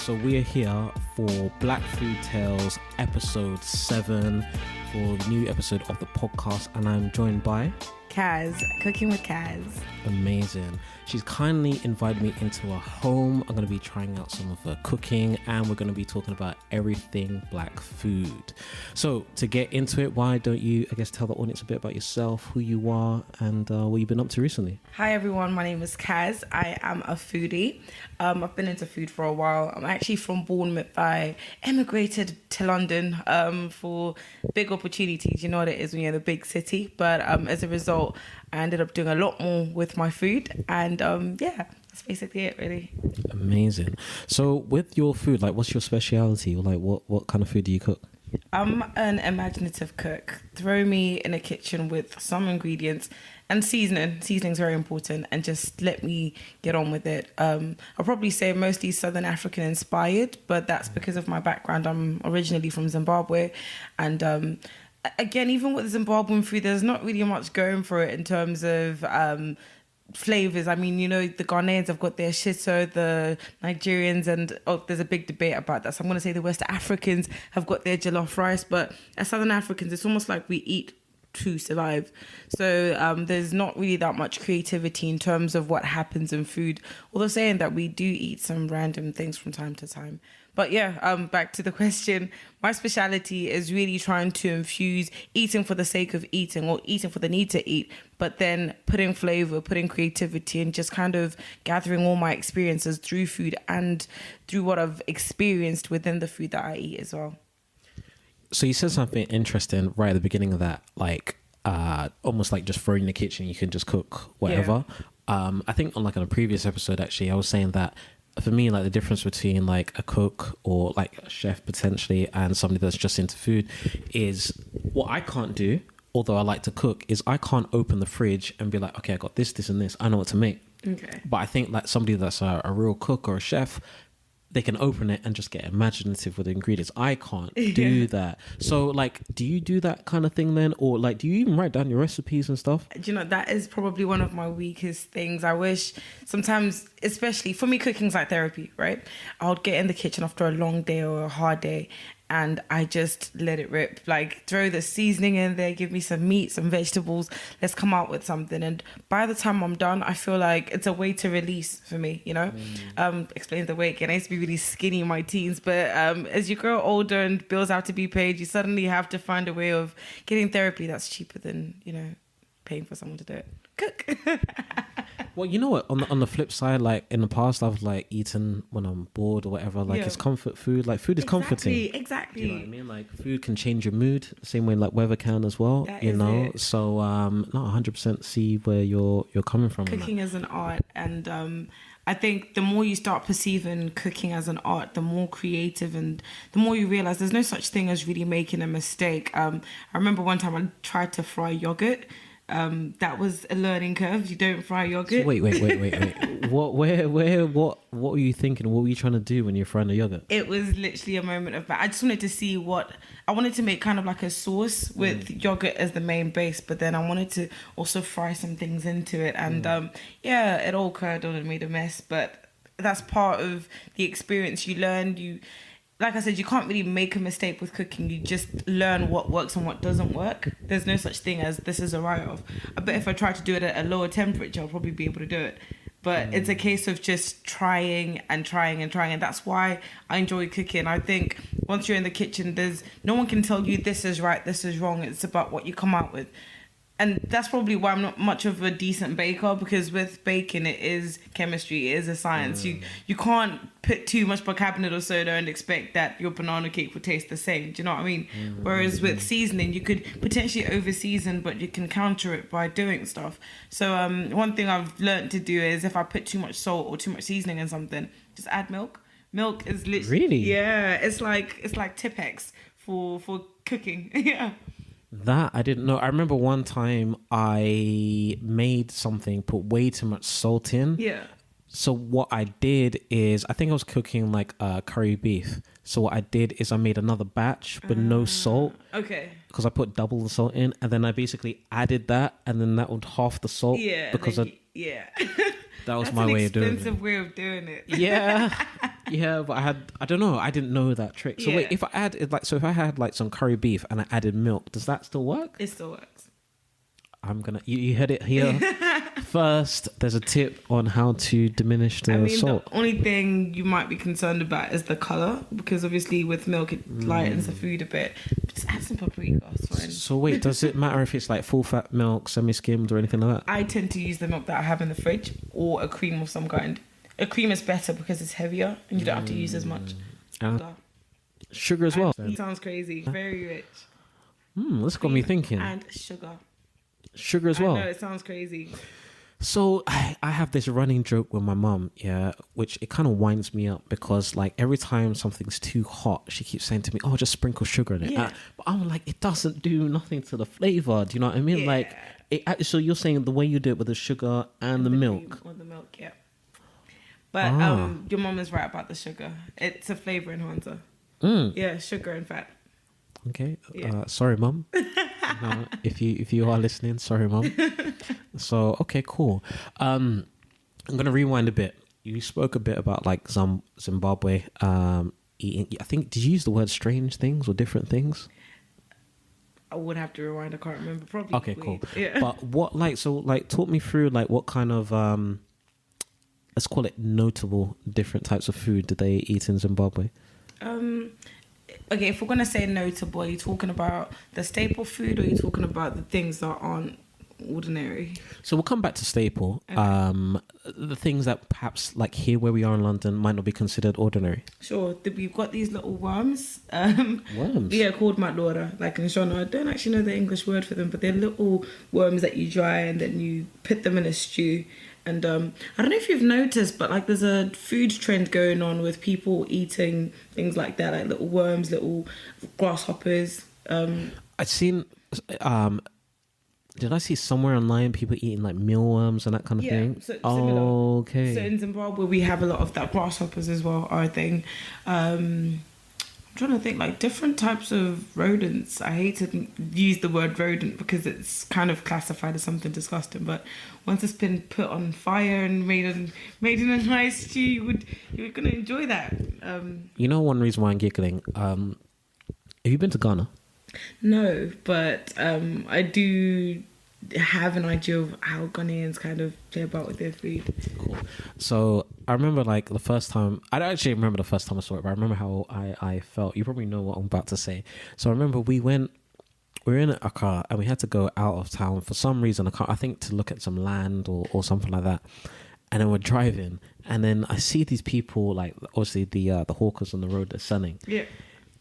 So we are here for Black Food Tales episode 7 for the new episode of the podcast, and I'm joined by Kaz, cooking with Kaz. Amazing. She's kindly invited me into her home. I'm going to be trying out some of her cooking, and we're going to be talking about everything black food. So to get into it, why don't you, I guess, tell the audience a bit about yourself, who you are, and what you've been up to recently? Hi everyone, my name is Kaz. I am a foodie. I've been into food for a while. I'm actually from Bournemouth. I emigrated to London for big opportunities. You know what it is when you're in a big city. But as a result, I ended up doing a lot more with my food. And yeah, that's basically it, really. Amazing. So with your food, like, what's your speciality? Like, what kind of food do you cook? I'm an imaginative cook. Throw me in a kitchen with some ingredients and seasoning. Seasoning's very important, and just let me get on with it. I'll probably say mostly Southern African inspired, but that's because of my background. I'm originally from Zimbabwe, and again, even with Zimbabwean food, there's not really much going for it in terms of flavors. I mean, you know, the Ghanaians have got their shiso, the Nigerians, and there's a big debate about that. So I'm going to say the West Africans have got their jollof rice, but as Southern Africans, it's almost like we eat to survive. So there's not really that much creativity in terms of what happens in food, although saying that we do eat some random things from time to time. But yeah, back to the question. My speciality is really trying to infuse eating for the sake of eating, or eating for the need to eat, but then putting flavor, putting creativity, and just kind of gathering all my experiences through food and through what I've experienced within the food that I eat as well. So you said something interesting right at the beginning of that, like almost like just throwing in the kitchen, you can just cook whatever. Yeah. I think on a previous episode, actually, I was saying that for me, like, the difference between like a cook or like a chef potentially and somebody that's just into food is what I can't do, although I like to cook, is I can't open the fridge and be like, okay, I got this, this and this, I know what to make. Okay. But I think like somebody that's a real cook or a chef, they can open it and just get imaginative with the ingredients. I can't do that. So like, do you do that kind of thing then? Or like, do you even write down your recipes and stuff? Do you know, that is probably one of my weakest things. I wish sometimes, especially for me, cooking's like therapy, right? I would get in the kitchen after a long day or a hard day, and I just let it rip. Like, throw the seasoning in there, give me some meat, some vegetables. Let's come out with something. And by the time I'm done, I feel like it's a way to release for me, you know? Explain the weight again. I used to be really skinny in my teens, but as you grow older and bills have to be paid, you suddenly have to find a way of getting therapy that's cheaper than, you know, paying for someone to do it. Cook. Well, you know what? On the flip side, like in the past, I've like eaten when I'm bored or whatever. Like, it's comfort food. Like, food is comforting. Exactly. Do you know what I mean? Like, food can change your mood the same way like weather can as well. That you is know. it. So not 100% see where you're coming from. Cooking is an art, and I think the more you start perceiving cooking as an art, the more creative and the more you realize there's no such thing as really making a mistake. I remember one time I tried to fry yogurt. That was a learning curve. You don't fry yogurt. So wait. What were you thinking? What were you trying to do when you're frying the yogurt? It was literally a moment of I just wanted to see I wanted to make kind of like a sauce with yogurt as the main base, but then I wanted to also fry some things into it. And it all curdled and made a mess, but that's part of the experience. You learn, like I said, you can't really make a mistake with cooking. You just learn what works and what doesn't work. There's no such thing as this is a write-off. I bet if I tried to do it at a lower temperature, I'll probably be able to do it. But it's a case of just trying and trying and trying. And that's why I enjoy cooking. I think once you're in the kitchen, no one can tell you this is right, this is wrong. It's about what you come out with. And that's probably why I'm not much of a decent baker, because with baking, it is chemistry, it is a science. You can't put too much bicarbonate or soda and expect that your banana cake will taste the same. Do you know what I mean? Whereas with seasoning, you could potentially over season, but you can counter it by doing stuff. So one thing I've learned to do is if I put too much salt or too much seasoning in something, just add milk. Milk is literally... Really? Yeah, it's like Tipex for cooking. Yeah. That I didn't know. I remember one time I made something, put way too much salt in. Yeah. So what I did is, I think I was cooking like curry beef. So what I did is I made another batch, but no salt. Okay. Because I put double the salt in, and then I basically added that, and then that would half the salt. Yeah. Because yeah. that was my way of doing it. That's an expensive way of doing it. Yeah. Yeah, but I don't know. I didn't know that trick. So wait, if I had like some curry beef and I added milk, does that still work? It still works. You heard it here first. There's a tip on how to diminish the salt. The only thing you might be concerned about is the color, because obviously with milk it lightens the food a bit. Just add some paprika. It's fine. So wait, does it matter if it's like full fat milk, semi-skimmed, or anything like that? I tend to use the milk that I have in the fridge, or a cream of some kind. A cream is better because it's heavier and you don't have to use as much. Sugar as well. It sounds crazy. Very rich. That's got me thinking. And sugar. Sugar as well. I know, it sounds crazy. So I have this running joke with my mum, which it kind of winds me up because like every time something's too hot, she keeps saying to me, "Oh, just sprinkle sugar in it." Yeah. But I'm like, it doesn't do nothing to the flavor. Do you know what I mean? Yeah. Like, so you're saying the way you do it with the sugar and the milk? Or the milk, yeah. But your mum is right about the sugar. It's a flavor enhancer. Yeah, sugar and fat. Okay. Sorry, mum. If you are listening, sorry, mum. So okay, cool. I'm gonna rewind a bit. You spoke a bit about like Zimbabwe eating. I think, did you use the word strange things or different things? I would have to rewind. I can't remember. Probably. Okay, cool. Yeah. But what talk me through like what kind of let's call it notable different types of food did they eat in Zimbabwe? Okay, if we're going to say notable, are you talking about the staple food or are you talking about the things that aren't ordinary? So we'll come back to staple. Okay. The things that perhaps like here where we are in London might not be considered ordinary. Sure. We've got these little worms. Worms? Yeah, called matlora. Like in Shona, I don't actually know the English word for them, but they're little worms that you dry and then you put them in a stew. And I don't know if you've noticed, but like there's a food trend going on with people eating things like that, like little worms, little grasshoppers. I've seen, did I see somewhere online people eating like mealworms and that kind of thing? So similar. Okay. So in Zimbabwe we have a lot of that, grasshoppers as well are a thing. I'm trying to think, like different types of rodents. I hate to use the word rodent because it's kind of classified as something disgusting, but once it's been put on fire and made in a nice stew, you're gonna enjoy that. You know, one reason why I'm giggling, have you been to Ghana? No, but I do have an idea of how Ghanaians kind of play about with their food. Cool. So I remember like the first time, I don't actually remember the first time I saw it, but I remember how I felt. You probably know what I'm about to say. So I remember we were in a car and we had to go out of town for some reason. I think to look at some land or something like that. And then we're driving and then I see these people, like obviously the hawkers on the road, they're selling. Yeah.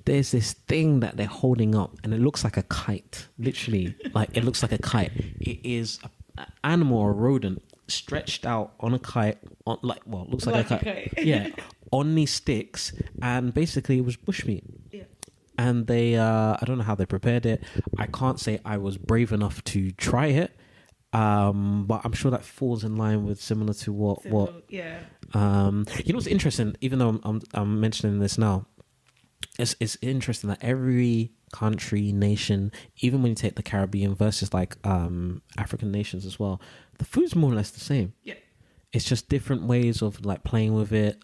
There's this thing that they're holding up and it looks like a kite, literally. Like it looks like a kite. It is an animal or a rodent stretched out on a kite, looks like a kite. Yeah, on these sticks, and basically it was bushmeat. Yeah. And they, I don't know how they prepared it. I can't say I was brave enough to try it, but I'm sure that falls in line with similar to what. Yeah. You know what's interesting? Even though I'm mentioning this now. It's interesting that every country, nation, even when you take the Caribbean versus like African nations as well, the food's more or less the same. Yeah. It's just different ways of like playing with it,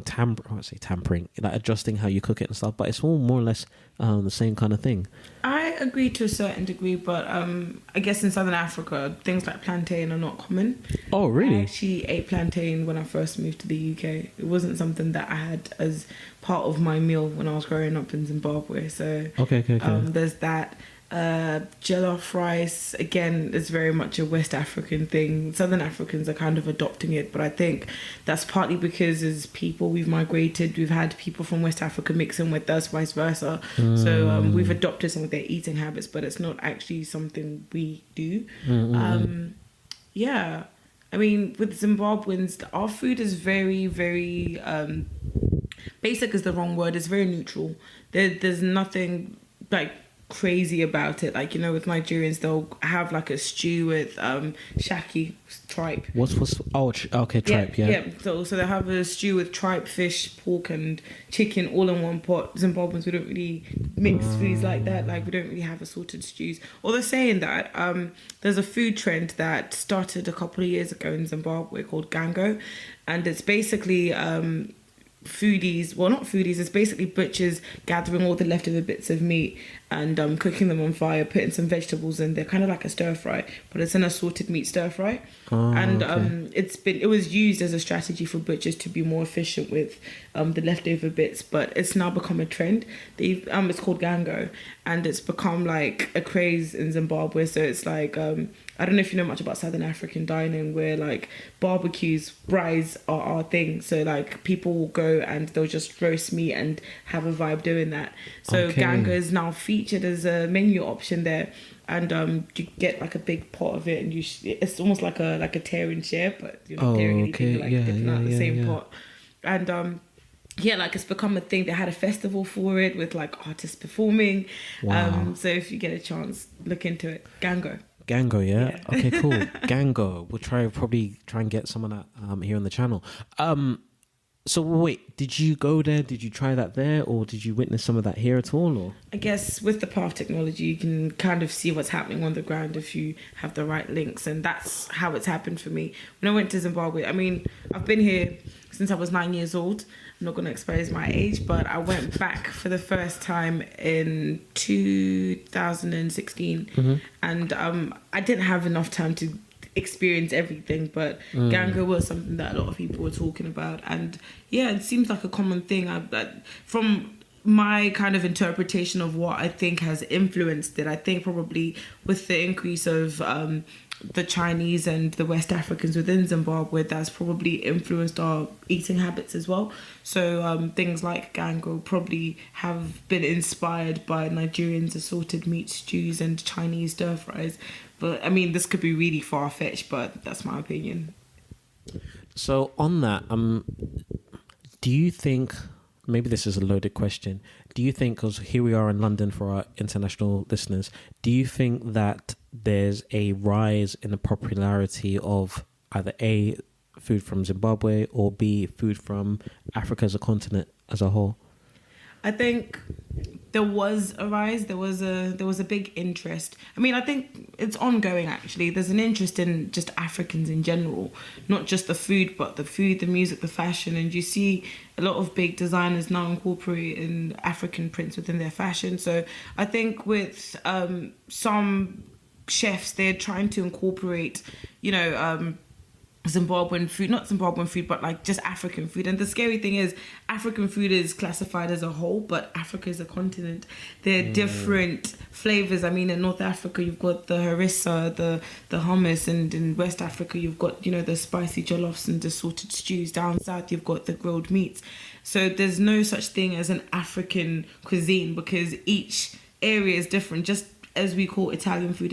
tampering, like adjusting how you cook it and stuff, but it's all more or less the same kind of thing. I agree to a certain degree, but I guess in Southern Africa, things like plantain are not common. Oh, really? I actually ate plantain when I first moved to the UK. It wasn't something that I had as part of my meal when I was growing up in Zimbabwe. So okay. There's that. Jollof rice, again, is very much a West African thing. Southern Africans are kind of adopting it, but I think that's partly because as people we've migrated, we've had people from West Africa mixing with us, vice versa. So we've adopted some of their eating habits, but it's not actually something we do. Yeah, I mean, with Zimbabweans, our food is very, very basic is the wrong word. It's very neutral. There's nothing like crazy about it. Like, you know, with Nigerians, they'll have like a stew with shaki, tripe. Tripe, yeah. So they'll have a stew with tripe, fish, pork and chicken all in one pot. Zimbabweans, we don't really mix foods like that. Like, we don't really have assorted stews. Although saying that, there's a food trend that started a couple of years ago in Zimbabwe called Gango, and it's basically foodies, well, not foodies, it's basically butchers gathering all the leftover bits of meat and cooking them on fire, putting some vegetables in. They're kind of like a stir fry, but it's an assorted meat stir fry. And it was used as a strategy for butchers to be more efficient with the leftover bits, but it's now become a trend. It's called Gango, and it's become like a craze in Zimbabwe. So it's like I don't know if you know much about Southern African dining, where like barbecues, braais are our thing. So like people will go and they'll just roast meat and have a vibe doing that. So Gango is now featured as a menu option there, and you get like a big pot of it, and it's almost like a tear and share, but you're not tearing anything, you're like dipping out the same pot. And like it's become a thing. They had a festival for it with like artists performing. Wow. So if you get a chance, look into it. Gango, yeah. Okay, cool. Gango. We'll probably try and get some of that here on the channel. So wait, did you go there? Did you try that there, or did you witness some of that here at all? Or I guess with the power of technology, you can kind of see what's happening on the ground if you have the right links, and that's how it's happened for me. When I went to Zimbabwe, I mean, I've been here since I was 9 years old. I'm not going to expose my age, but I went back for the first time in 2016, and I didn't have enough time to experience everything, but Gango was something that a lot of people were talking about, and yeah, it seems like a common thing. From my kind of interpretation of what I think has influenced it, I think probably with the increase of the Chinese and the West Africans within Zimbabwe, that's probably influenced our eating habits as well. So things like Gango probably have been inspired by Nigerians' assorted meat stews and Chinese stir fries. But I mean, this could be really far-fetched, but that's my opinion. So on that, do you think, maybe this is a loaded question, do you think, because here we are in London for our international listeners, do you think that there's a rise in the popularity of either A, food from Zimbabwe, or B, food from Africa as a continent as a whole? I think there was a rise. There was a big interest. I mean, I think it's ongoing actually. There's an interest in just Africans in general, not just the food, but the food, the music, the fashion. And you see a lot of big designers now incorporating African prints within their fashion. So I think with some chefs, they're trying to incorporate, Zimbabwean food, not Zimbabwean food, but like just African food. And the scary thing is African food is classified as a whole, but Africa is a continent. There are different flavors. I mean, in North Africa, you've got the harissa, the hummus, and in West Africa, you've got, the spicy jollofs and assorted stews. Down south, you've got the grilled meats. So there's no such thing as an African cuisine because each area is different. Just as we call Italian food,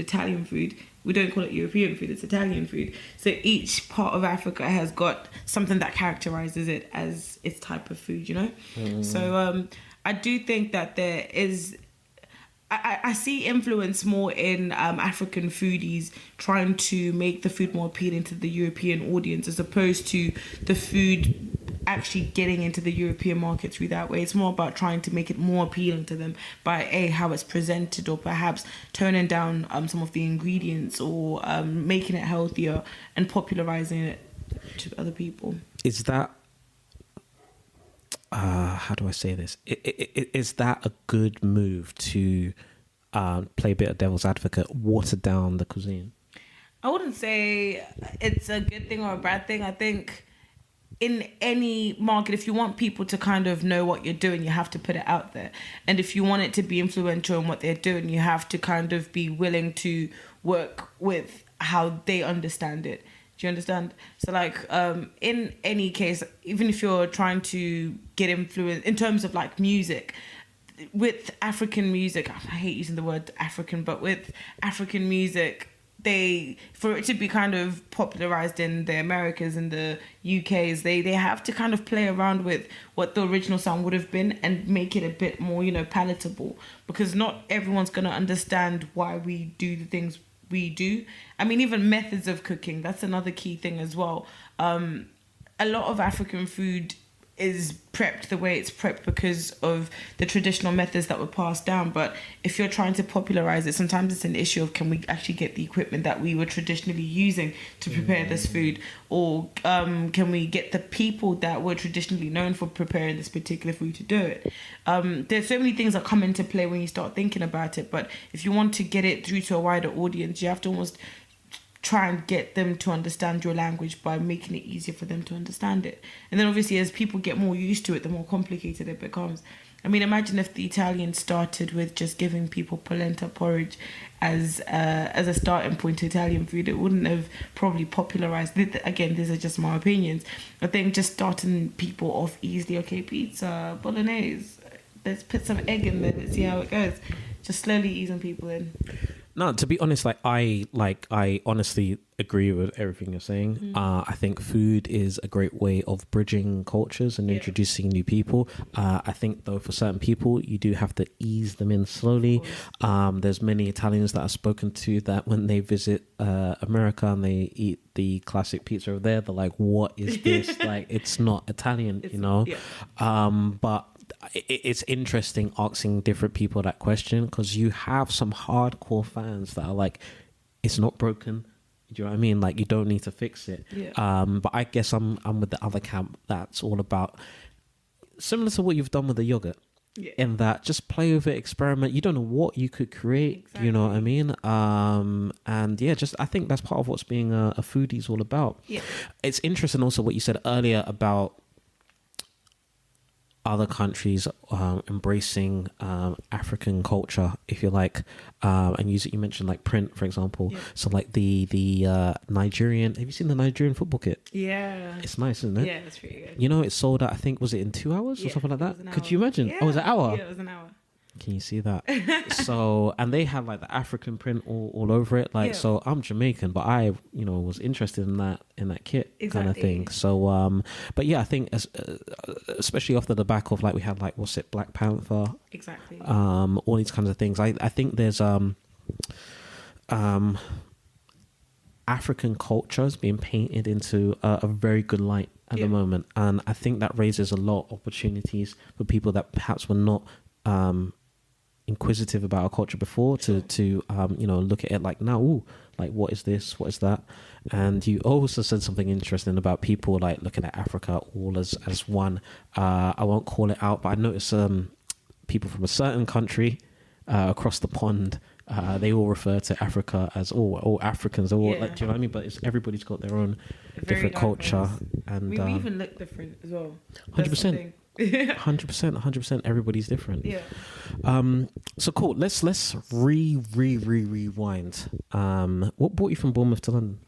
we don't call it European food, it's Italian food. So each part of Africa has got something that characterizes it as its type of food, So I do think that there is... I see influence more in African foodies trying to make the food more appealing to the European audience as opposed to the food actually getting into the European market through that way. It's more about trying to make it more appealing to them by how it's presented, or perhaps toning down some of the ingredients, or making it healthier and popularizing it to other people. Is that how do I say this? Is that a good move to play a bit of devil's advocate, water down the cuisine? I wouldn't say it's a good thing or a bad thing. I think in any market, if you want people to kind of know what you're doing, you have to put it out there. And if you want it to be influential in what they're doing, you have to kind of be willing to work with how they understand it. Do you understand? So like in any case, even if you're trying to get influence in terms of like music, with African music, I hate using the word African, but with African music, for it to be kind of popularized in the Americas and the UKs, they have to kind of play around with what the original sound would have been and make it a bit more, palatable, because not everyone's going to understand why we do the things we do. I mean, even methods of cooking, that's another key thing as well. A lot of African food is prepped the way it's prepped because of the traditional methods that were passed down. But if you're trying to popularize it, sometimes it's an issue of, can we actually get the equipment that we were traditionally using to prepare this food, or can we get the people that were traditionally known for preparing this particular food to do it? There's so many things that come into play when you start thinking about it, but if you want to get it through to a wider audience, you have to almost try and get them to understand your language by making it easier for them to understand it. And then obviously as people get more used to it, the more complicated it becomes. I mean, imagine if the Italians started with just giving people polenta porridge as a starting point to Italian food. It wouldn't have probably popularized. Again, these are just my opinions. I think just starting people off easily, okay, pizza, bolognese, let's put some egg in there, let's see how it goes. Just slowly easing people in. No, to be honest, I honestly agree with everything you're saying. I think food is a great way of bridging cultures and introducing new people. I think though for certain people, you do have to ease them in slowly. There's many Italians that I've spoken to that when they visit America and they eat the classic pizza over there, they're like, "What is this?" Like, it's not Italian, you know. But it's interesting asking different people that question, because you have some hardcore fans that are like, it's not broken, do you know what I mean, like you don't need to fix it. But I guess I'm with the other camp that's all about similar to what you've done with the yogurt, in that just play with it, experiment. You don't know what you could create, you know what I mean. And just I think that's part of what's being a foodie is all about. It's interesting also what you said earlier about other countries embracing African culture, if you like, and you mentioned like print, for example. So like the Nigerian, have you seen the Nigerian football kit? It's nice, isn't it? It's pretty good. You know, it sold out, I think, was it in 2 hours or something like that? Could you imagine? Oh, it was an hour? Yeah, it was an hour. Can you see that? So, and they had like the African print all over it. Like, so I'm Jamaican, but I, was interested in that kit kind of thing. So, but yeah, I think especially after the back of like, we had like, what's it, Black Panther? Exactly. All these kinds of things. I think there's, African culture is being painted into a very good light at the moment. And I think that raises a lot of opportunities for people that perhaps were not, inquisitive about our culture before to look at it like now, ooh, like what is this, what is that? And you also said something interesting about people like looking at Africa all as one. I won't call it out, but I noticed people from a certain country across the pond, they all refer to Africa as all Africans, like, do you know what I mean? But everybody's got their own different culture, and we even look different as well. 100%. 100%. Everybody's different. So cool. Let's rewind. What brought you from Bournemouth to London?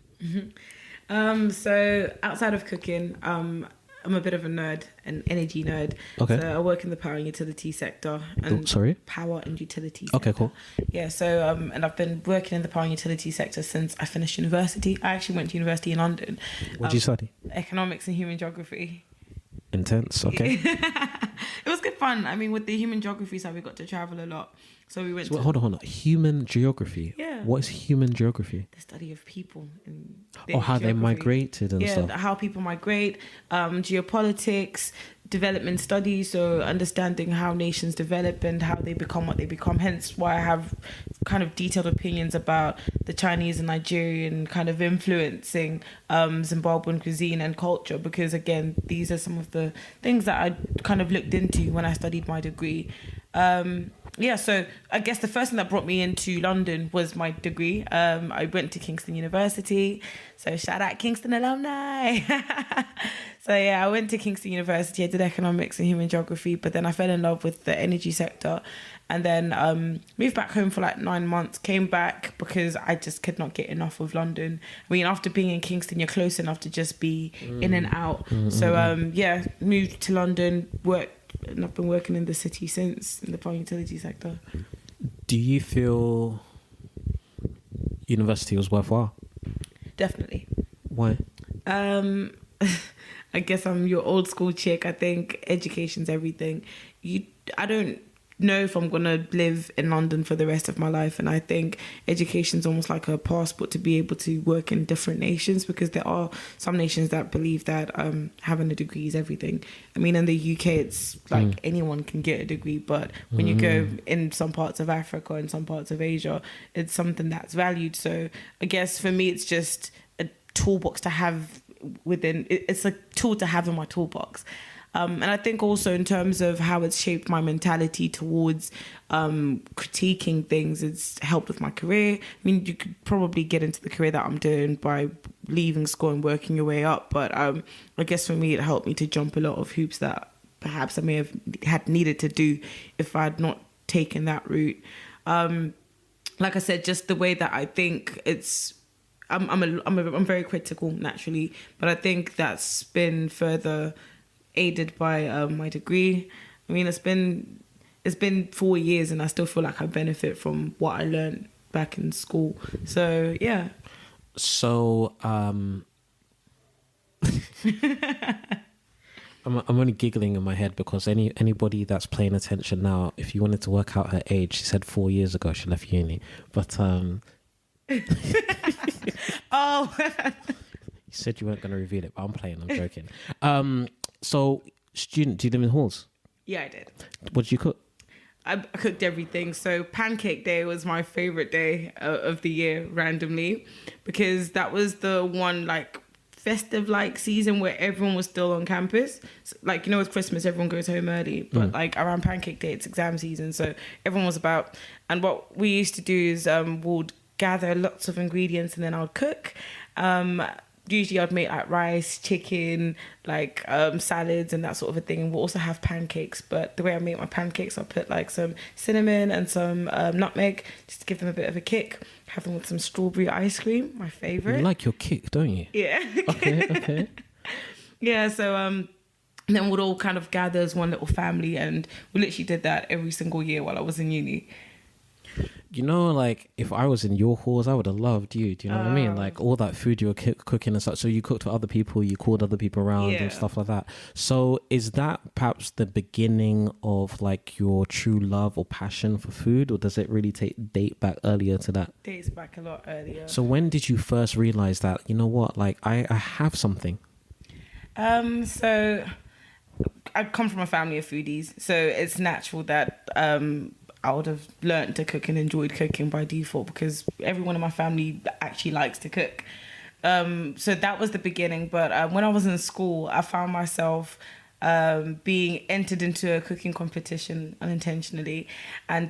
So outside of cooking, I'm a bit of a nerd, an energy nerd. Okay. So I work in the power and utility sector. And power and utility sector. Okay, cool. Yeah. So and I've been working in the power and utility sector since I finished university. I actually went to university in London. What did you study? Economics and human geography. Intense. Okay. It was good fun. I mean, with the human geography side, we got to travel a lot. So we went. Hold on. Human geography. Yeah. What is human geography? The study of people and how they migrated and stuff. How people migrate, geopolitics, development studies. So understanding how nations develop and how they become what they become. Hence why I have kind of detailed opinions about the Chinese and Nigerian kind of influencing Zimbabwean cuisine and culture, because again, these are some of the things that I kind of looked into when I studied my degree. So I guess the first thing that brought me into London was my degree. I went to Kingston University, so shout out Kingston alumni. So yeah, I went to Kingston University. I did economics and human geography, but then I fell in love with the energy sector, and then moved back home for like 9 months. Came back because I just could not get enough of London. I mean, after being in Kingston, you're close enough to just be in and out. So moved to London, worked. And I've been working in the city since, in the power utility sector. Do you feel university was worthwhile? Definitely. Why? I guess I'm your old school chick. I think education's everything. I don't know if I'm gonna live in London for the rest of my life. And I think education is almost like a passport to be able to work in different nations, because there are some nations that believe that having a degree is everything. I mean, in the UK, it's like anyone can get a degree, but when you go in some parts of Africa and some parts of Asia, it's something that's valued. So I guess for me, it's just a toolbox to have within. It's a tool to have in my toolbox. And I think also in terms of how it's shaped my mentality towards critiquing things, it's helped with my career. I mean, you could probably get into the career that I'm doing by leaving school and working your way up. But I guess for me, it helped me to jump a lot of hoops that perhaps I may have had needed to do if I had not taken that route. Like I said, just the way that I think it's... I'm very critical naturally, but I think that's been further aided by my degree. I mean, it's been 4 years and I still feel like I benefit from what I learned back in school. So yeah. So I'm only giggling in my head because anybody that's paying attention now, if you wanted to work out her age, she said 4 years ago she left uni, but oh. You said you weren't going to reveal it, but I'm playing, I'm joking. So, student, do you live in halls? Yeah, I did. What did you cook? I cooked everything. So pancake day was my favorite day of the year, randomly, because that was the one like festive like season where everyone was still on campus. So, like, you know, with Christmas, everyone goes home early, but like around pancake day, it's exam season. So everyone was about. And what we used to do is we'd gather lots of ingredients and then I'll cook. Usually I'd make like rice, chicken, like salads and that sort of a thing. And we'll also have pancakes. But the way I make my pancakes, I'll put like some cinnamon and some nutmeg just to give them a bit of a kick. Have them with some strawberry ice cream, my favourite. You like your kick, don't you? Yeah. Okay. Yeah, so then we'd all kind of gather as one little family, and we literally did that every single year while I was in uni. You know, like, if I was in your halls, I would have loved you. Do you know what I mean? Like, all that food you were cooking and stuff. So you cooked for other people, you called other people around and stuff like that. So is that perhaps the beginning of, like, your true love or passion for food? Or does it really date back earlier to that? Dates back a lot earlier. So when did you first realize that, you know what, like, I have something? So I come from a family of foodies. So it's natural that... I would have learned to cook and enjoyed cooking by default because everyone in my family actually likes to cook. So that was the beginning. But when I was in school, I found myself being entered into a cooking competition unintentionally. And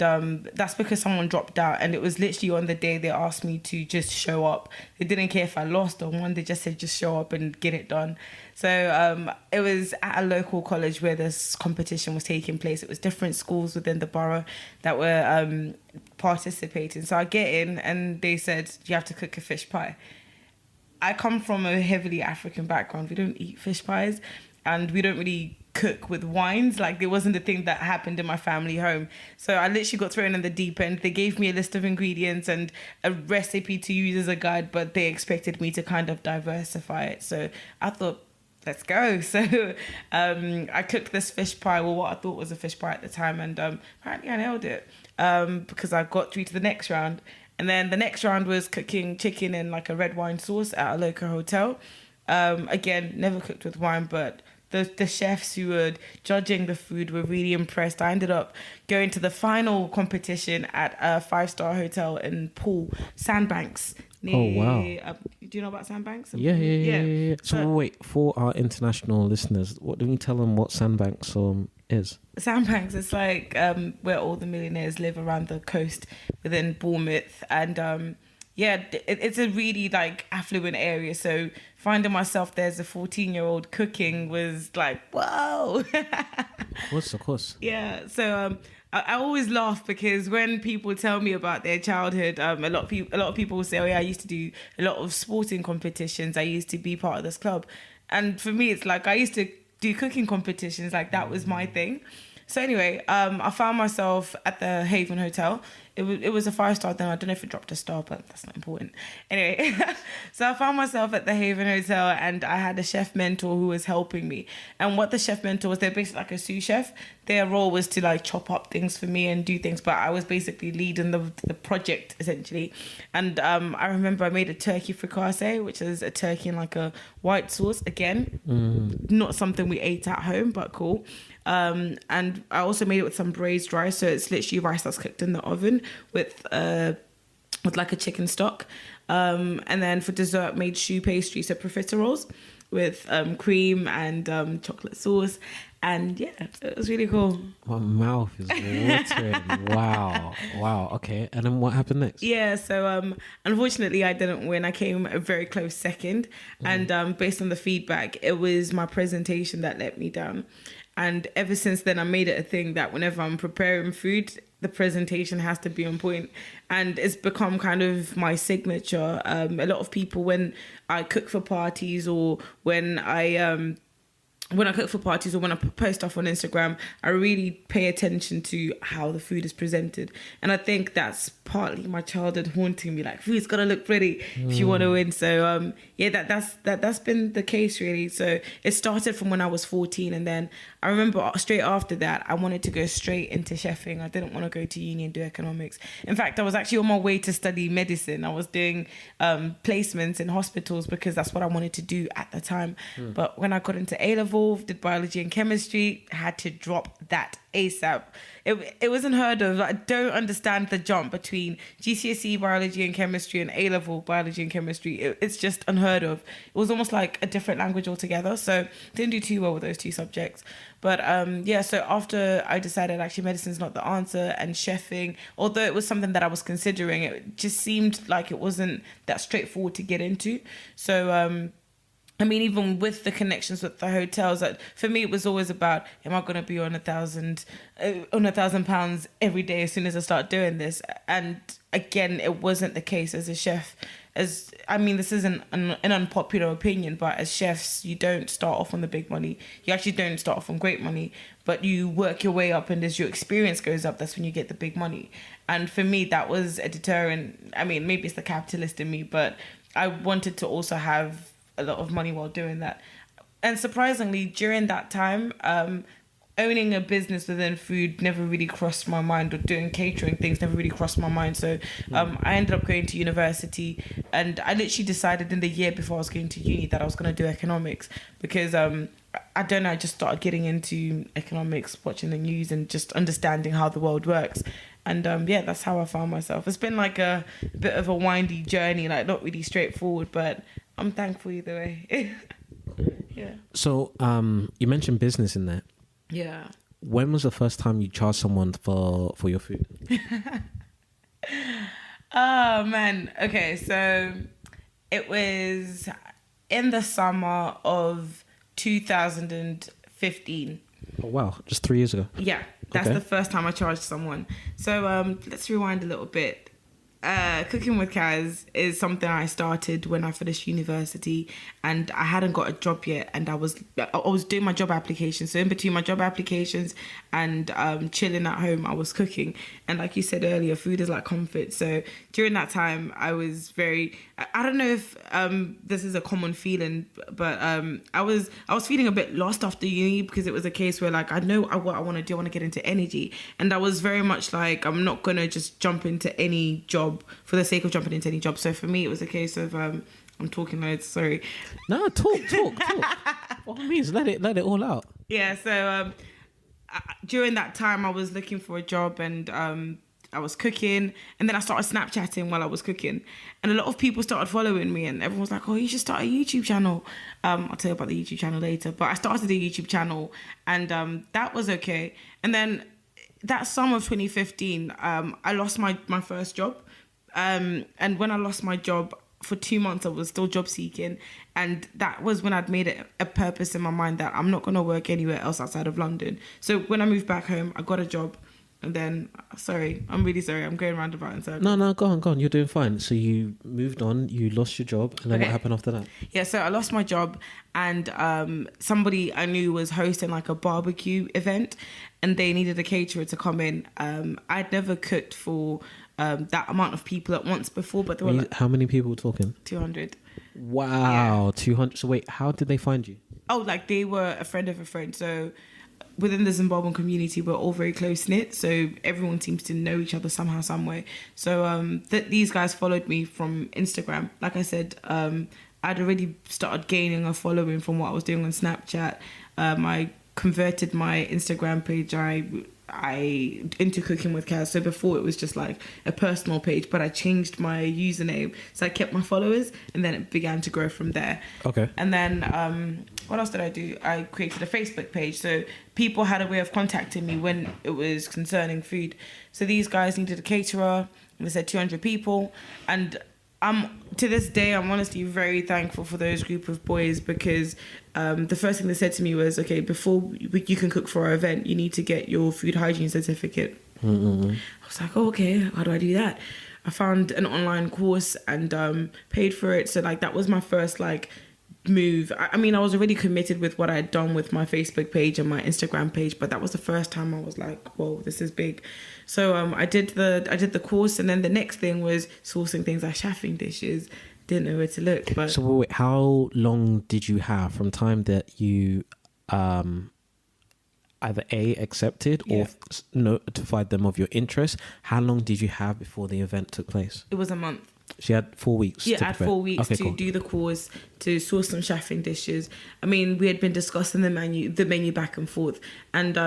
that's because someone dropped out. And it was literally on the day they asked me to just show up. They didn't care if I lost or won. They just said, just show up and get it done. So it was at a local college where this competition was taking place. It was different schools within the borough that were participating. So I get in and they said, you have to cook a fish pie. I come from a heavily African background. We don't eat fish pies and we don't really cook with wines. Like, there wasn't a thing that happened in my family home. So I literally got thrown in the deep end. They gave me a list of ingredients and a recipe to use as a guide, but they expected me to kind of diversify it. So I thought, let's go. So I cooked this fish pie, well, what I thought was a fish pie at the time, and apparently I nailed it because I got through to the next round. And then the next round was cooking chicken in like a red wine sauce at a local hotel. Again, never cooked with wine, but the chefs who were judging the food were really impressed. I ended up going to the final competition at a 5-star hotel in Poole, Sandbanks. Oh, wow. Do you know about Sandbanks? Yeah. So wait, for our international listeners, what do you tell them what Sandbanks is? Sandbanks is like where all the millionaires live around the coast within Bournemouth. And it's a really like affluent area. So finding myself there as a 14-year-old cooking was like, whoa. Of course. Yeah. So I always laugh because when people tell me about their childhood, a lot of people will say, oh yeah, I used to do a lot of sporting competitions. I used to be part of this club. And for me, it's like I used to do cooking competitions. Like, that was my thing. So anyway, I found myself at the Haven Hotel. It was a 5-star then. I don't know if it dropped a star, but that's not important. Anyway, so I found myself at the Haven Hotel, and I had a chef mentor who was helping me. And what the chef mentor was, they're basically like a sous chef. Their role was to like chop up things for me and do things, but I was basically leading the project essentially. And I remember I made a turkey fricassee, which is a turkey in like a white sauce. Again, not something we ate at home, but cool. And I also made it with some braised rice, so it's literally rice that's cooked in the oven with like a chicken stock. And then for dessert, made choux pastry, so profiteroles with cream and chocolate sauce. And yeah, it was really cool. My mouth is watering. Wow. Okay. And then what happened next? Yeah, so unfortunately I didn't win. I came a very close second. And based on the feedback, it was my presentation that let me down. And ever since then, I made it a thing that whenever I'm preparing food, the presentation has to be on point. And it's become kind of my signature. A lot of people, when I cook for parties or when I cook for parties or when I post stuff on Instagram, I really pay attention to how the food is presented. And I think that's partly my childhood haunting me, like, food's got to look pretty if you want to win. So yeah, that's been the case really. So it started from when I was 14, and then I remember straight after that I wanted to go straight into chefing. I didn't want to go to uni and do economics. In fact, I was actually on my way to study medicine. I was doing placements in hospitals because that's what I wanted to do at the time. But when I got into A-level, did biology and chemistry, had to drop that ASAP. It was unheard of. I don't understand the jump between GCSE biology and chemistry and A-level biology and chemistry. It's just unheard of. It was almost like a different language altogether. So didn't do too well with those two subjects. But yeah, so after I decided actually medicine's not the answer, and chefing, although it was something that I was considering, it just seemed like it wasn't that straightforward to get into. So I mean, even with the connections with the hotels, that for me it was always about, am I going to be on £1,000 every day as soon as I start doing this? And again, it wasn't the case as a chef. I mean, this isn't an unpopular opinion, but as chefs, you don't start off on the big money. You actually don't start off on great money, but you work your way up, and as your experience goes up, that's when you get the big money. And for me, that was a deterrent. I mean, maybe it's the capitalist in me, but I wanted to also have a lot of money while doing that. And surprisingly, during that time, owning a business within food never really crossed my mind, or doing catering things never really crossed my mind. So I ended up going to university, and I literally decided in the year before I was going to uni that I was going to do economics, because I don't know, I just started getting into economics, watching the news and just understanding how the world works. And yeah, that's how I found myself. It's been like a bit of a windy journey, like not really straightforward, but I'm thankful either way. Yeah. So you mentioned business in there. Yeah. When was the first time you charged someone for your food? Oh man. Okay, so it was in the summer of 2015. Oh wow, just 3 years ago. Yeah, that's the first time I charged someone. So let's rewind a little bit. Cooking with Kaz is something I started when I finished university, and I hadn't got a job yet, and I was doing my job application. So in between my job applications and chilling at home, I was cooking. And like you said earlier, food is like comfort. So during that time, I was very, I don't know if this is a common feeling, but I was feeling a bit lost after uni, because it was a case where like I know what I want to do. I want to get into energy, and I was very much like, I'm not gonna just jump into any job for the sake of jumping into any job. So for me, it was a case of I'm talking loads. Sorry. No, talk. What it means, let it all out. Yeah. So during that time, I was looking for a job, and I was cooking, and then I started Snapchatting while I was cooking, and a lot of people started following me, and everyone was like, "Oh, you should start a YouTube channel." I'll tell you about the YouTube channel later, but I started a YouTube channel, and that was okay. And then that summer of 2015, I lost my first job. And when I lost my job, for 2 months, I was still job seeking. And that was when I'd made it a purpose in my mind that I'm not going to work anywhere else outside of London. So when I moved back home, I got a job. And then, I'm really sorry. I'm going roundabout in circles. No, go on. You're doing fine. So you moved on, you lost your job, and then what happened after that? Yeah, so I lost my job, and somebody I knew was hosting like a barbecue event, and they needed a caterer to come in. I'd never cooked for that amount of people at once before, but there were like how many people were talking? 200. Wow, 200. So wait, how did they find you? Oh, like they were a friend of a friend. So within the Zimbabwean community, we're all very close knit. So everyone seems to know each other somehow, some way. So these guys followed me from Instagram. Like I said, I'd already started gaining a following from what I was doing on Snapchat. I converted my Instagram page. I into cooking with Kaz. So before it was just like a personal page, but I changed my username, so I kept my followers, and then it began to grow from there. Okay. And then what else did I do? I created a Facebook page, so people had a way of contacting me when it was concerning food. So these guys needed a caterer, and they said 200 people, and to this day, I'm honestly very thankful for those group of boys, because the first thing they said to me was, okay, before you can cook for our event, you need to get your food hygiene certificate. Mm-hmm. I was like, oh, okay, how do I do that? I found an online course and paid for it. So like that was my first like move. I mean, I was already committed with what I had done with my Facebook page and my Instagram page, but that was the first time I was like, whoa, this is big. So I did the course, and then the next thing was sourcing things like chefing dishes. Didn't know where to look. But so wait, how long did you have from time that you either accepted or notified them of your interest? How long did you have before the event took place? It was a month. She had 4 weeks. Yeah, I had 4 weeks to do the course, to source some chefing dishes. I mean, we had been discussing the menu back and forth. And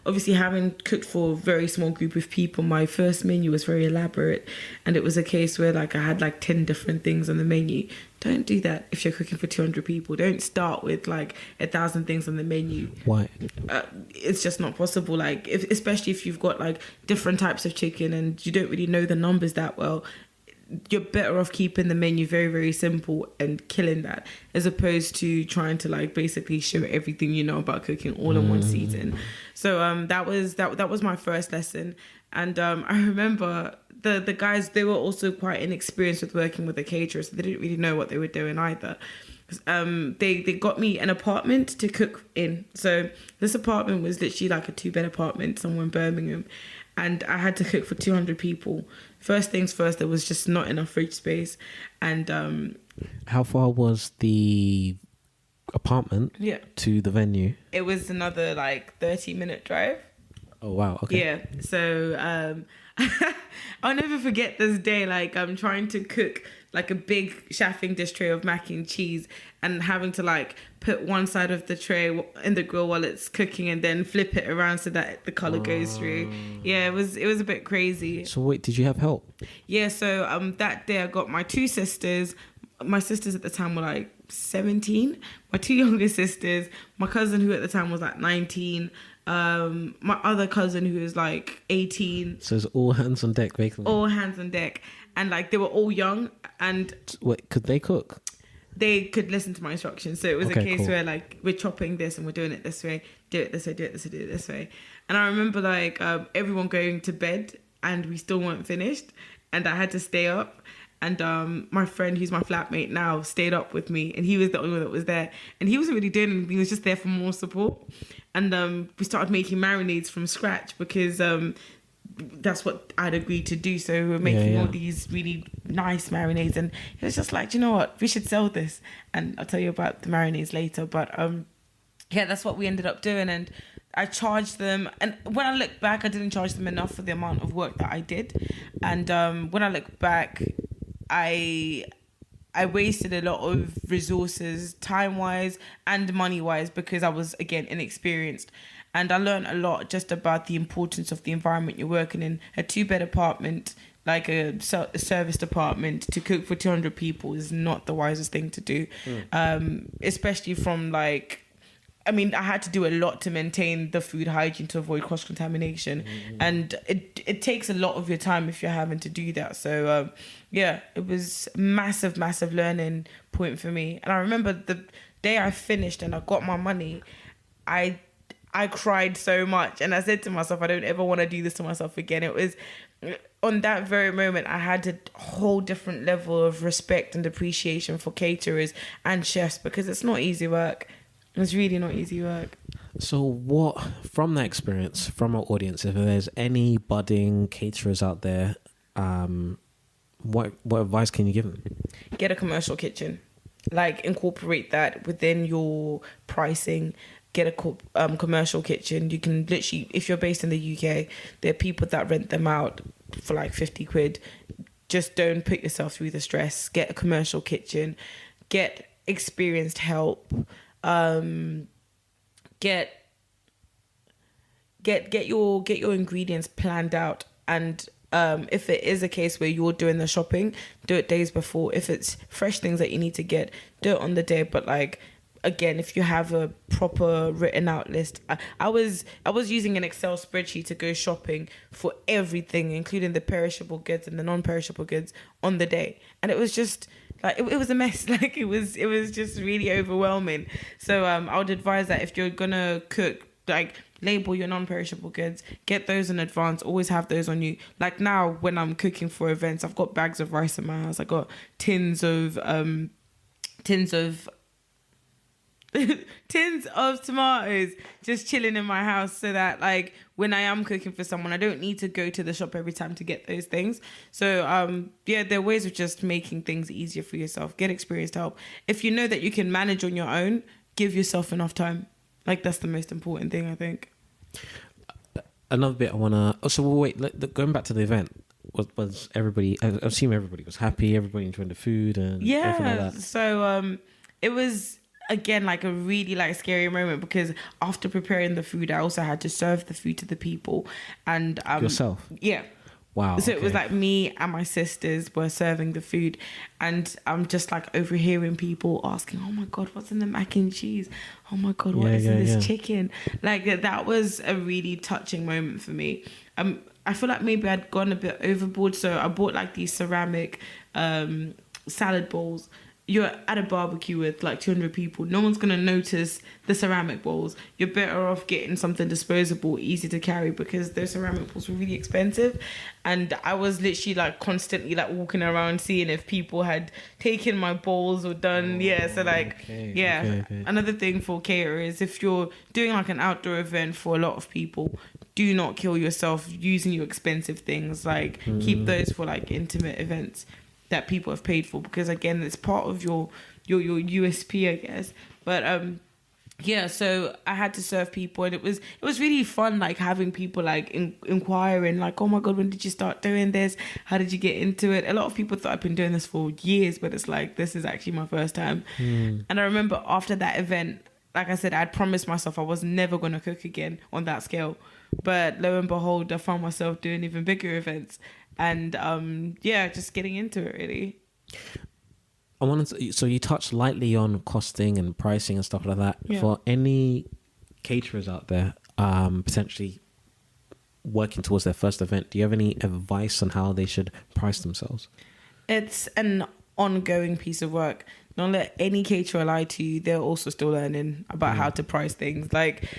obviously, having cooked for a very small group of people, my first menu was very elaborate. And it was a case where like I had like 10 different things on the menu. Don't do that if you're cooking for 200 people. Don't start with like 1,000 things on the menu. Why? It's just not possible. Like, especially if you've got like different types of chicken and you don't really know the numbers that well. You're better off keeping the menu very, very simple and killing that, as opposed to trying to like basically show everything you know about cooking all in one season. So that was my first lesson. And I remember the guys, they were also quite inexperienced with working with a caterer, so they didn't really know what they were doing either. They got me an apartment to cook in. So this apartment was literally like a 2-bed apartment somewhere in Birmingham, and I had to cook for 200 people. First things first, there was just not enough fridge space. And how far was the apartment to the venue? It was another like 30-minute drive. Oh wow, okay. Yeah. So I'll never forget this day. Like I'm trying to cook like a big chafing dish tray of mac and cheese, and having to like put one side of the tray in the grill while it's cooking, and then flip it around so that the color goes through. Yeah, it was a bit crazy. So wait, did you have help? Yeah. So that day I got my 2 sisters. My sisters at the time were like 17. My 2 younger sisters. My cousin, who at the time was like 19. My other cousin, who was like 18. So it's all hands on deck, basically. All hands on deck. And like they were all young. And wait, could they cook? They could listen to my instructions. So it was a case where like we're chopping this and we're doing it this way, do it this way, do it this way, do it this way. And I remember like everyone going to bed and we still weren't finished, and I had to stay up. And my friend, who's my flatmate now, stayed up with me, and he was the only one that was there. And he wasn't really doing anything, he was just there for more support. And we started making marinades from scratch, because that's what I'd agreed to do. So we were making all these really nice marinades, and it was just like, you know what, we should sell this. And I'll tell you about the marinades later. But yeah, that's what we ended up doing. And I charged them, and when I look back, I didn't charge them enough for the amount of work that I did. And when I look back, I wasted a lot of resources, time-wise and money-wise, because I was, again, inexperienced. And I learned a lot just about the importance of the environment you're working in. A 2-bed apartment, like a serviced apartment, to cook for 200 people is not the wisest thing to do. Especially from like, I mean, I had to do a lot to maintain the food hygiene to avoid cross-contamination. And it takes a lot of your time if you're having to do that. So, yeah, it was a massive, massive learning point for me. And I remember the day I finished and I got my money, I cried so much. And I said to myself, I don't ever want to do this to myself again. It was, on that very moment, I had a whole different level of respect and appreciation for caterers and chefs, because it's not easy work. It's really not easy work. So what, from that experience, from our audience, if there's any budding caterers out there, what advice can you give them? Get a commercial kitchen. Like, incorporate that within your pricing. Get a commercial kitchen. You can literally, if you're based in the UK, there are people that rent them out for like 50 quid. Just don't put yourself through the stress. Get a commercial kitchen. Get experienced help. Get your ingredients planned out. And if it is a case where you're doing the shopping, do it days before. If it's fresh things that you need to get, do it on the day. But like, again, if you have a proper written out list, I was using an Excel spreadsheet to go shopping for everything, including the perishable goods and the non-perishable goods on the day, and it was just like it was a mess. Like it was just really overwhelming. So I would advise that if you're gonna cook, like, label your non-perishable goods, get those in advance, always have those on you. Like now when I'm cooking for events, I've got bags of rice in my house, I got tins of tins of tomatoes just chilling in my house, so that like when I am cooking for someone, I don't need to go to the shop every time to get those things. So there are ways of just making things easier for yourself. Get experienced help. If you know that you can manage on your own, give yourself enough time. Like, that's the most important thing, I think. Another bit I wanna. Oh, so wait. Going back to the event, was everybody? I assume everybody was happy. Everybody enjoyed the food and everything like that. So it was, again, like a really like scary moment, because after preparing the food, I also had to serve the food to the people. And yourself? Yeah. Wow. So it was like me and my sisters were serving the food, and I'm just like overhearing people asking, "Oh my God, what's in the mac and cheese? Oh my God, what is in this chicken?" Like that was a really touching moment for me. I feel like maybe I'd gone a bit overboard, so I bought like these ceramic salad bowls. You're at a barbecue with like 200 people. No one's going to notice the ceramic bowls. You're better off getting something disposable, easy to carry, because those ceramic bowls were really expensive. And I was literally like constantly like walking around seeing if people had taken my bowls or done. Another thing for caterers, if you're doing like an outdoor event for a lot of people, do not kill yourself using your expensive things. Like keep those for like intimate events that people have paid for, because again, it's part of your USP, I guess. But so I had to serve people, and it was really fun, like having people like inquiring, like, "Oh my God, when did you start doing this? How did you get into it?" A lot of people thought I've been doing this for years, but it's like, this is actually my first time. And I remember after that event, like I said, I'd promised myself I was never going to cook again on that scale. But lo and behold, I found myself doing even bigger events. And just getting into it, really. So you touched lightly on costing and pricing and stuff like that. Yeah. For any caterers out there potentially working towards their first event, do you have any advice on how they should price themselves? It's an ongoing piece of work. Don't let any caterer lie to you. They're also still learning about how to price things. Like,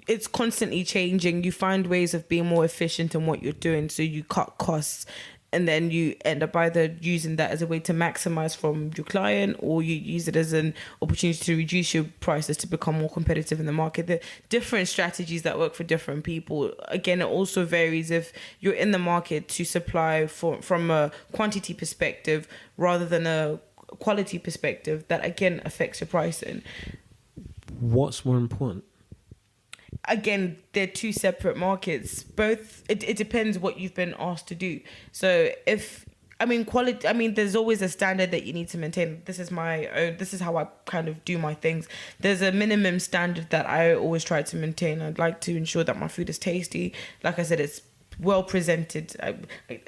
it's constantly changing. You find ways of being more efficient in what you're doing, so you cut costs, and then you end up either using that as a way to maximize from your client, or you use it as an opportunity to reduce your prices to become more competitive in the market. There are different strategies that work for different people. Again, it also varies if you're in the market to supply from a quantity perspective rather than a quality perspective. That again affects your pricing. What's more important? Again, they're two separate markets. Both, it depends what you've been asked to do. So quality, there's always a standard that you need to maintain. This is my own, this is how I kind of do my things. There's a minimum standard that I always try to maintain. I'd like to ensure that my food is tasty. Like I said, it's well presented.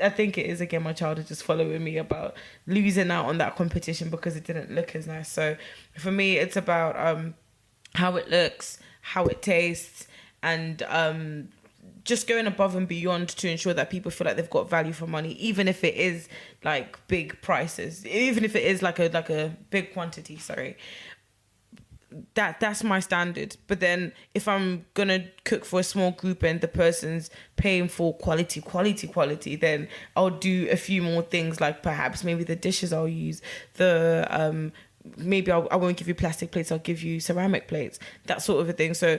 I think it is, again, my child is just following me about losing out on that competition because it didn't look as nice. So for me, it's about how it looks, how it tastes, and just going above and beyond to ensure that people feel like they've got value for money, even if it is like big prices, even if it is like a big quantity. That's my standard. But then if I'm gonna cook for a small group and the person's paying for quality, then I'll do a few more things, like perhaps maybe the dishes I'll use, maybe I won't give you plastic plates, I'll give you ceramic plates, that sort of a thing. So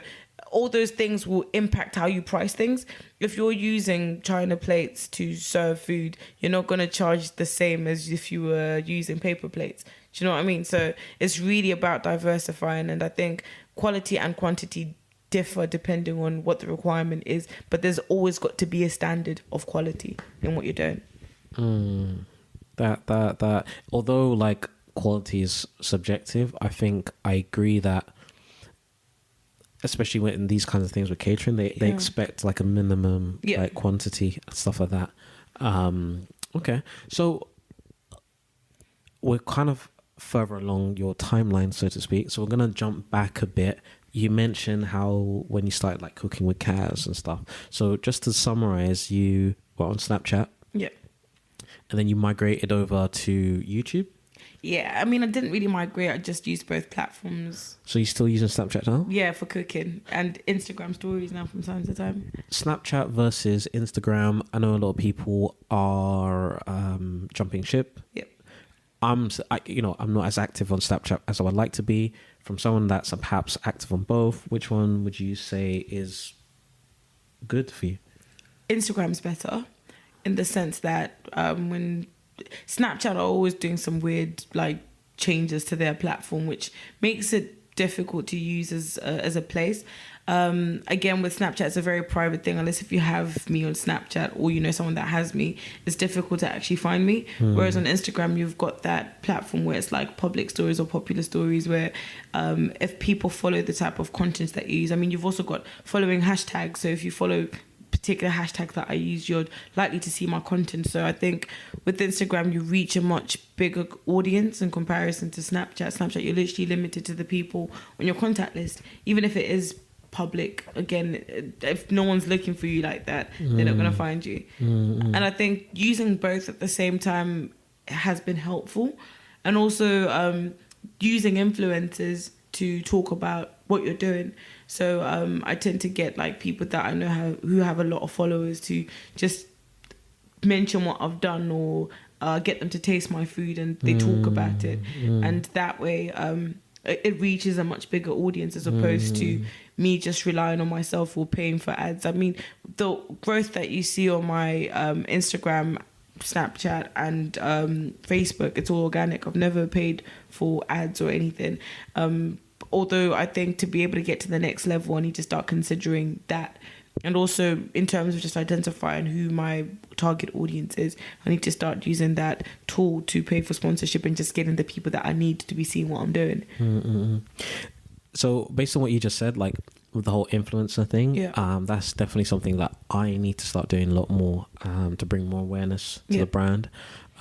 all those things will impact how you price things. If you're using China plates to serve food, you're not going to charge the same as if you were using paper plates. Do you know what I mean? So it's really about diversifying. And I think quality and quantity differ depending on what the requirement is. But there's always got to be a standard of quality in what you're doing. That although like quality is subjective, I think I agree that, especially in these kinds of things with catering, they expect like a minimum like quantity and stuff like that. Okay, so we're kind of further along your timeline, so to speak. So we're gonna jump back a bit. You mentioned how when you started like cooking with cats and stuff. So just to summarize, you were on Snapchat. Yeah. And then you migrated over to YouTube. Yeah, I mean, I didn't really migrate. I just used both platforms. So you're still using Snapchat now? Yeah, for cooking and Instagram stories now from time to time. Snapchat versus Instagram. I know a lot of people are jumping ship. Yep. I'm not as active on Snapchat as I would like to be. From someone that's perhaps active on both, which one would you say is good for you? Instagram's better in the sense that when Snapchat are always doing some weird like changes to their platform, which makes it difficult to use as a place. Again, with Snapchat, it's a very private thing. Unless if you have me on Snapchat or you know someone that has me, it's difficult to actually find me. Whereas on Instagram, you've got that platform where it's like public stories or popular stories where if people follow the type of content that you use, I mean, you've also got following hashtags. So if you follow particular hashtag that I use, you're likely to see my content. So I think with Instagram, you reach a much bigger audience in comparison to Snapchat. Snapchat, you're literally limited to the people on your contact list. Even if it is public, again, if no one's looking for you like that, they're not going to find you. And I think using both at the same time has been helpful. And also using influencers to talk about what you're doing. So I tend to get like people that I know who have a lot of followers to just mention what I've done or get them to taste my food and they talk about it. And that way it reaches a much bigger audience as opposed to me just relying on myself or paying for ads. I mean, the growth that you see on my Instagram, Snapchat and Facebook, it's all organic. I've never paid for ads or anything. Although I think to be able to get to the next level, I need to start considering that. And also in terms of just identifying who my target audience is, I need to start using that tool to pay for sponsorship and just getting the people that I need to be seeing what I'm doing. So based on what you just said, like with the whole influencer thing, that's definitely something that I need to start doing a lot more to bring more awareness to the brand.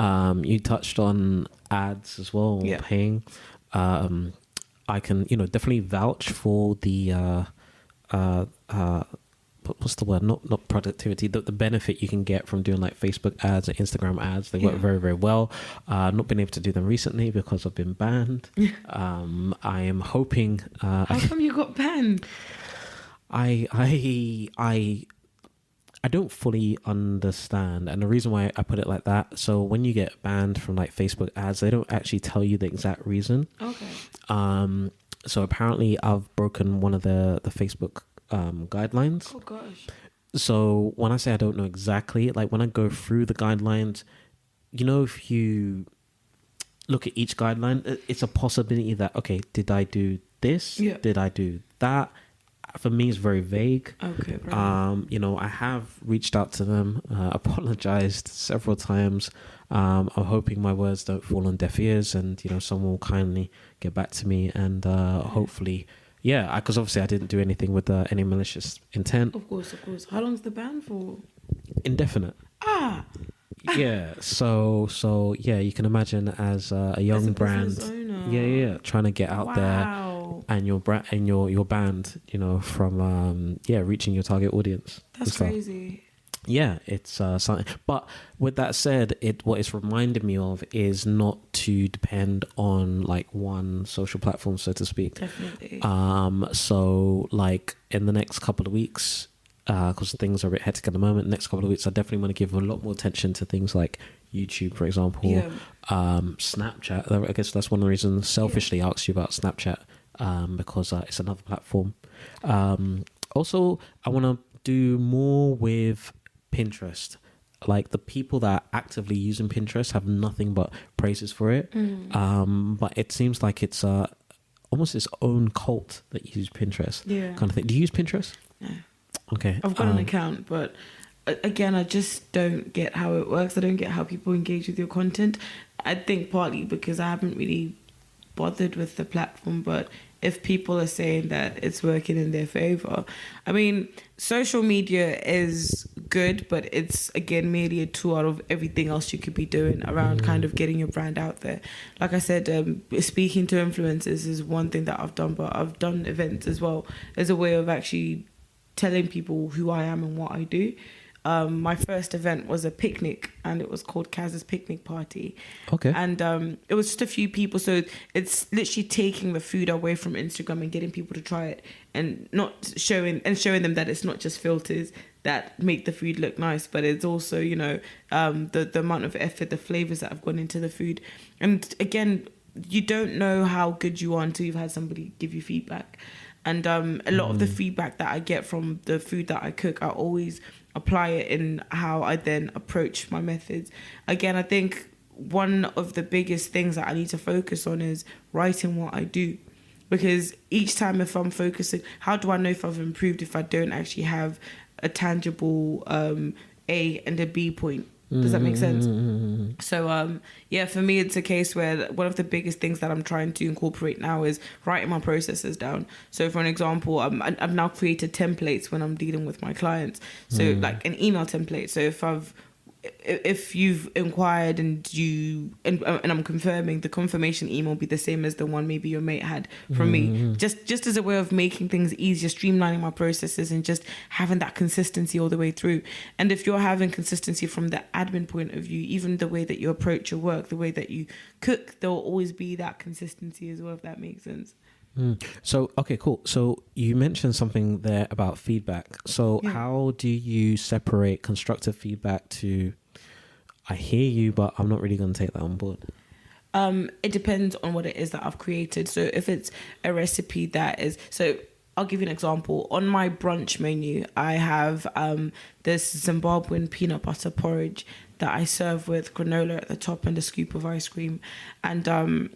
You touched on ads as well, paying. I can, definitely vouch for the what's the word? Not productivity. The benefit you can get from doing like Facebook ads and Instagram ads. They work very, very well. Not been able to do them recently because I've been banned. I am hoping. How come you got banned? I don't fully understand, and the reason why I put it like that. So when you get banned from like Facebook ads, they don't actually tell you the exact reason. Okay. So apparently I've broken one of the Facebook guidelines. Oh gosh. So when I say I don't know exactly, like when I go through the guidelines, if you look at each guideline, it's a possibility that, okay, did I do this? Yeah. Did I do that? For me, it's very vague. Okay. Right. I have reached out to them, apologized several times. I'm hoping my words don't fall on deaf ears, and someone will kindly get back to me, and hopefully, because obviously I didn't do anything with any malicious intent. Of course. How long's the ban for? Indefinite. Yeah. So you can imagine as a young brand, trying to get out there. And your band, from reaching your target audience. That's crazy. Yeah, it's something. But with that said, what it's reminded me of is not to depend on like one social platform, so to speak. Definitely. So like in the next couple of weeks, because things are a bit hectic at the moment, next couple of weeks, I definitely want to give a lot more attention to things like YouTube, for example, Snapchat. I guess that's one of the reasons selfishly I asked you about Snapchat. because it's another platform. Also, I want to do more with Pinterest. Like, the people that are actively using Pinterest have nothing but praises for it. But it seems like it's almost its own cult that uses Pinterest, kind of thing. Do you use Pinterest? No. Okay. I've got an account, but again, I just don't get how it works. I don't get how people engage with your content. I think partly because I haven't really bothered with the platform, but if people are saying that it's working in their favor, I mean, social media is good, but it's, again, merely a tool out of everything else you could be doing around kind of getting your brand out there. Like I said, speaking to influencers is one thing that I've done, but I've done events as well as a way of actually telling people who I am and what I do. My first event was a picnic, and it was called Kaz's Picnic Party. Okay. And it was just a few people, so it's literally taking the food away from Instagram and getting people to try it, and not showing them that it's not just filters that make the food look nice, but it's also, you know, the amount of effort, the flavors that have gone into the food. And again, you don't know how good you are until you've had somebody give you feedback. And a lot of the feedback that I get from the food that I cook, I always apply it in how I then approach my methods. Again, I think one of the biggest things that I need to focus on is writing what I do. Because each time, if I'm focusing, how do I know if I've improved if I don't actually have a tangible A and a B point? Does that make sense? So, for me, it's a case where one of the biggest things that I'm trying to incorporate now is writing my processes down. So, for an example, I've now created templates when I'm dealing with my clients. So, like an email template. So, if you've inquired and I'm confirming, the confirmation email will be the same as the one maybe your mate had from me, just as a way of making things easier, streamlining my processes, and just having that consistency all the way through. And if you're having consistency from the admin point of view, even the way that you approach your work, the way that you cook, there will always be that consistency as well, if that makes sense. So, okay, cool. So you mentioned something there about feedback. So how do you separate constructive feedback to, I hear you, but I'm not really going to take that on board? It depends on what it is that I've created. So if it's a recipe that is, so I'll give you an example. On my brunch menu, I have this Zimbabwean peanut butter porridge that I serve with granola at the top and a scoop of ice cream. And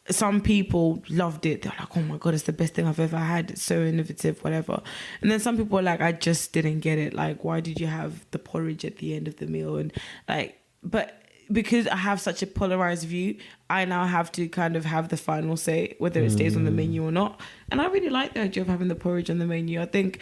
some people loved it. They're like, oh my God, it's the best thing I've ever had. It's so innovative, whatever. And then some people are like, I just didn't get it. Like, why did you have the porridge at the end of the meal? And like, but because I have such a polarized view, I now have to kind of have the final say whether it stays on the menu or not. And I really like the idea of having the porridge on the menu. I think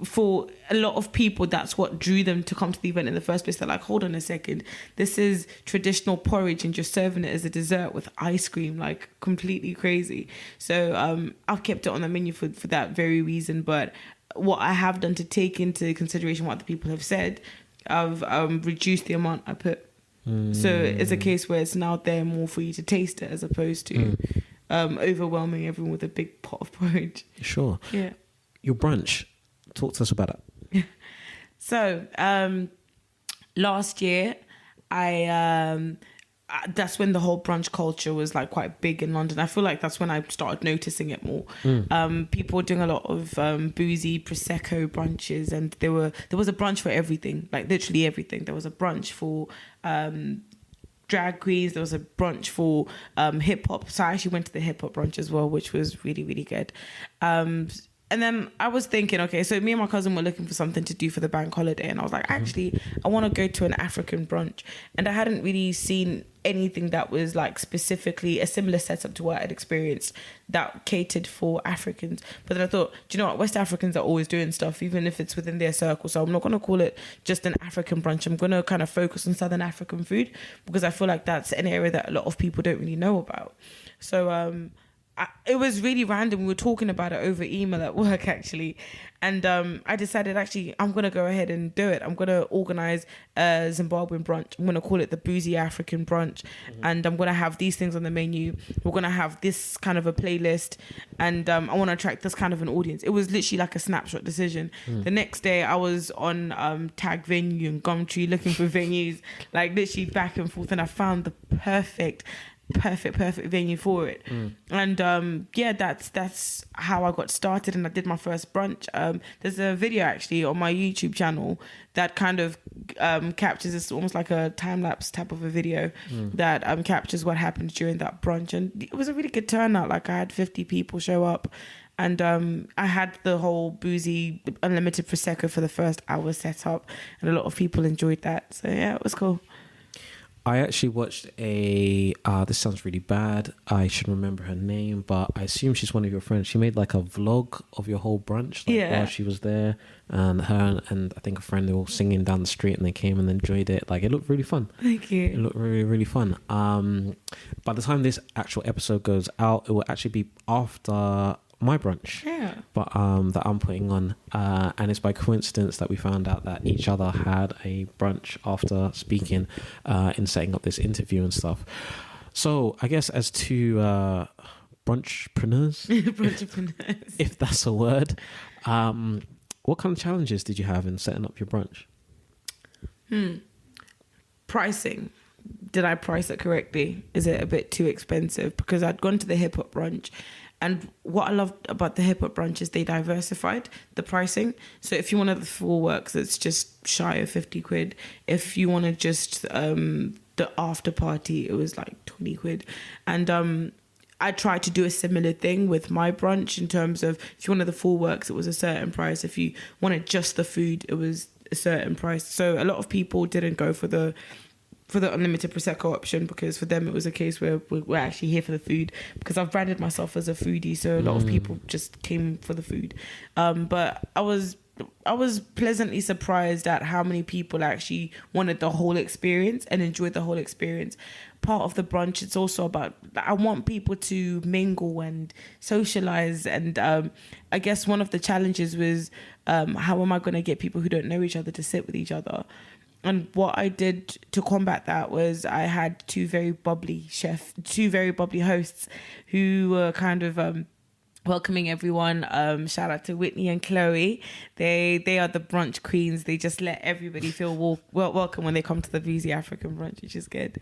for a lot of people, that's what drew them to come to the event in the first place. They're like, hold on a second, this is traditional porridge and you're serving it as a dessert with ice cream, like completely crazy. So I've kept it on the menu for that very reason. But what I have done to take into consideration what the people have said, I've reduced the amount I put. So it's a case where it's now there more for you to taste it as opposed to overwhelming everyone with a big pot of porridge. Sure. Yeah. Your brunch, talk to us about it. So last year, that's when the whole brunch culture was like quite big in London. I feel like that's when I started noticing it more. People were doing a lot of boozy prosecco brunches, and there was a brunch for everything, like literally everything. There was a brunch for drag queens. There was a brunch for hip hop. So I actually went to the hip hop brunch as well, which was really, really good. And then I was thinking, okay, so me and my cousin were looking for something to do for the bank holiday. And I was like, actually, I want to go to an African brunch. And I hadn't really seen anything that was like specifically a similar setup to what I'd experienced that catered for Africans. But then I thought, do you know what? West Africans are always doing stuff, even if it's within their circle. So I'm not going to call it just an African brunch. I'm going to kind of focus on Southern African food because I feel like that's an area that a lot of people don't really know about. So, it was really random. We were talking about it over email at work, actually. And I decided, actually, I'm going to go ahead and do it. I'm going to organize a Zimbabwean brunch. I'm going to call it the Boozy African Brunch. And I'm going to have these things on the menu. We're going to have this kind of a playlist. And I want to attract this kind of an audience. It was literally like a snapshot decision. The next day, I was on Tag Venue and Gumtree looking for venues, like literally back and forth. And I found the perfect perfect venue for it. And yeah, that's how I got started, and I did my first brunch. There's a video actually on my YouTube channel that kind of captures this, almost like a time-lapse type of a video that captures what happened during that brunch. And it was a really good turnout. Like, I had 50 people show up, and I had the whole boozy unlimited prosecco for the first hour set up, and a lot of people enjoyed that. So yeah, it was cool. I actually watched this sounds really bad, I should remember her name, but I assume she's one of your friends. She made like a vlog of your whole brunch, like, while she was there, and her and I think a friend, they were all singing down the street, and they came and enjoyed it. Like, it looked really fun. Thank you. It looked really, really fun. By the time this actual episode goes out, it will actually be after my brunch, but that I'm putting on, and it's by coincidence that we found out that each other had a brunch after speaking in setting up this interview and stuff. So I guess as to brunchpreneurs, if that's a word, what kind of challenges did you have in setting up your brunch? Pricing. Did I price it correctly? Is it a bit too expensive? Because I'd gone to the hip hop brunch, and what I loved about the hip hop brunch is they diversified the pricing. So if you wanted the full works, it's just shy of 50 quid. If you wanted just the after party, it was like 20 quid. And I tried to do a similar thing with my brunch in terms of, if you wanted the full works, it was a certain price. If you wanted just the food, it was a certain price. So a lot of people didn't go for the unlimited prosecco option, because for them it was a case where we're actually here for the food, because I've branded myself as a foodie, so a lot of people just came for the food. But I was pleasantly surprised at how many people actually wanted the whole experience and enjoyed the whole experience. Part of the brunch, it's also about, I want people to mingle and socialize, and I guess one of the challenges was how am I going to get people who don't know each other to sit with each other? And what I did to combat that was, I had two very bubbly hosts who were kind of welcoming everyone. Shout out to Whitney and Chloe. They are the brunch queens. They just let everybody feel welcome when they come to the Boozy African brunch, which is good.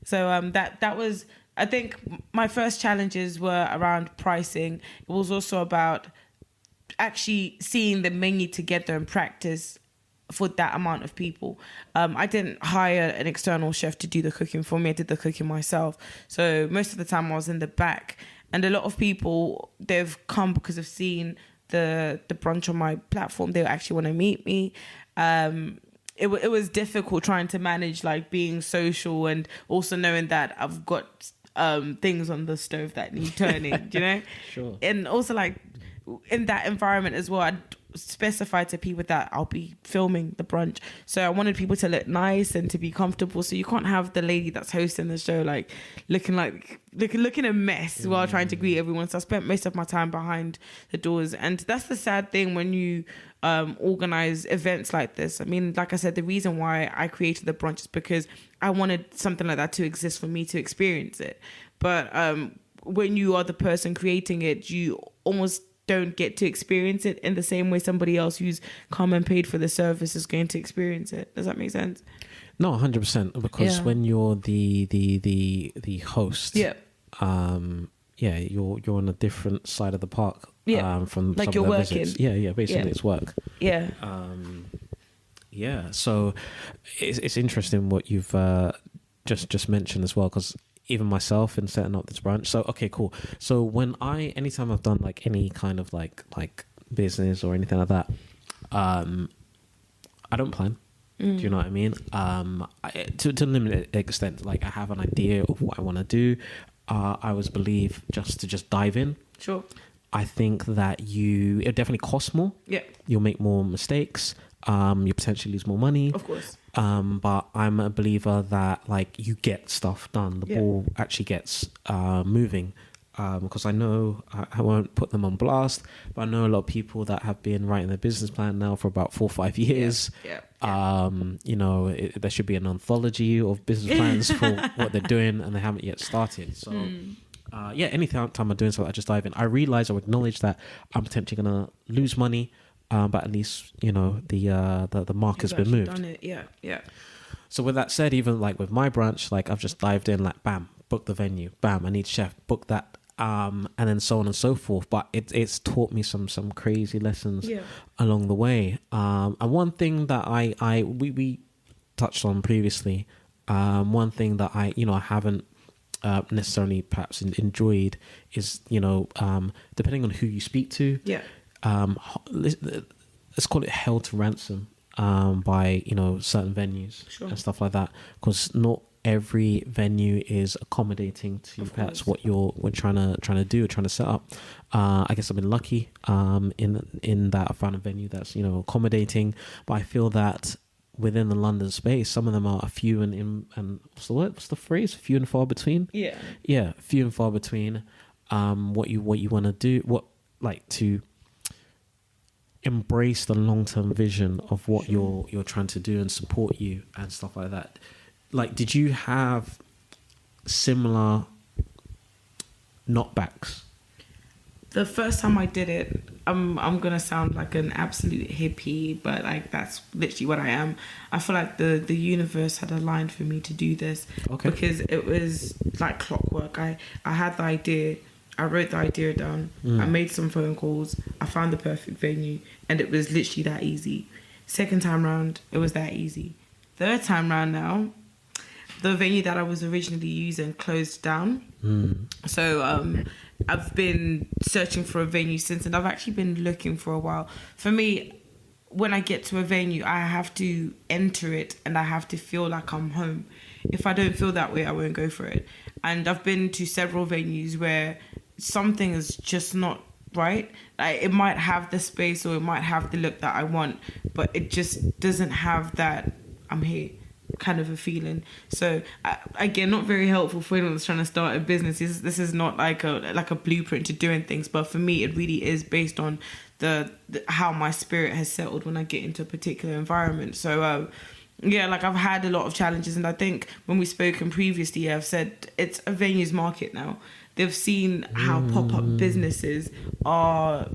So that was, I think, my first challenges were around pricing. It was also about actually seeing the menu together and practice for that amount of people. I didn't hire an external chef to do the cooking for me. I did the cooking myself. So most of the time I was in the back. And a lot of people, they've come because they've seen the brunch on my platform. They actually want to meet me. It was difficult trying to manage, like, being social and also knowing that I've got things on the stove that need turning, you know? Sure. And also, like, in that environment as well, I'd specify to people that I'll be filming the brunch, so I wanted people to look nice and to be comfortable. So you can't have the lady that's hosting the show like looking a mess while trying to greet everyone. So I spent most of my time behind the doors, and that's the sad thing when you organize events like this. I mean, like I said, the reason why I created the brunch is because I wanted something like that to exist for me to experience it. But when you are the person creating it, you almost don't get to experience it in the same way somebody else who's come and paid for the service is going to experience it. Does that make sense? No, 100%. Because when you're the host, you're on a different side of the park. From like some you're of the working. visits. Basically it's work. So it's interesting what you've just mentioned as well, because even myself in setting up this brunch. So, okay, cool. So anytime I've done like any kind of like business or anything like that, I don't plan. Do you know what I mean? To a limited extent, like, I have an idea of what I want to do. I always believe just to dive in. Sure. I think that it definitely costs more. Yeah. You'll make more mistakes. You potentially lose more money. Of course. But I'm a believer that, like, you get stuff done. The ball actually gets moving. Because I know, I won't put them on blast, but I know a lot of people that have been writing their business plan now for about 4 or 5 years. There should be an anthology of business plans for what they're doing, and they haven't yet started. So, anytime I'm doing something, I just dive in. I realize, I acknowledge that I'm potentially going to lose money, but at least, the mark has been moved. Done it. Yeah. So with that said, even like with my brunch, like, I've just dived in, like, bam, book the venue. Bam, I need chef, book that. And then so on and so forth. But it's taught me some crazy lessons along the way. And one thing that we touched on previously, one thing that I haven't necessarily perhaps enjoyed is, depending on who you speak to, let's call it held to ransom by certain venues and stuff like that, because not every venue is accommodating to perhaps what we're trying to do or trying to set up. I guess I've been lucky in that I found a venue that's accommodating, but I feel that within the London space, some of them are few and what's the word? What's the phrase? Few and far between. Yeah, few and far between. What you want to do, to embrace the long-term vision of what you're trying to do and support you and stuff like that. Like, did you have similar knockbacks? The first time I did it, I'm gonna sound like an absolute hippie, but like that's literally what I am. I feel like the universe had aligned for me to do this because it was like clockwork. I had the idea, I wrote the idea down, I made some phone calls, I found the perfect venue, and it was literally that easy. Second time round, it was that easy. Third time round now, the venue that I was originally using closed down. So I've been searching for a venue since, and I've actually been looking for a while. For me, when I get to a venue, I have to enter it and I have to feel like I'm home. If I don't feel that way, I won't go for it. And I've been to several venues where something is just not right. Like, it might have the space or it might have the look that I want, but it just doesn't have that I'm here kind of a feeling. So again, not very helpful for anyone that's trying to start a business. This is not like a blueprint to doing things, but for me, it really is based on the how my spirit has settled when I get into a particular environment. So like, I've had a lot of challenges, and I think when we've spoken previously, I've said it's a venues market now. They've seen how pop-up businesses are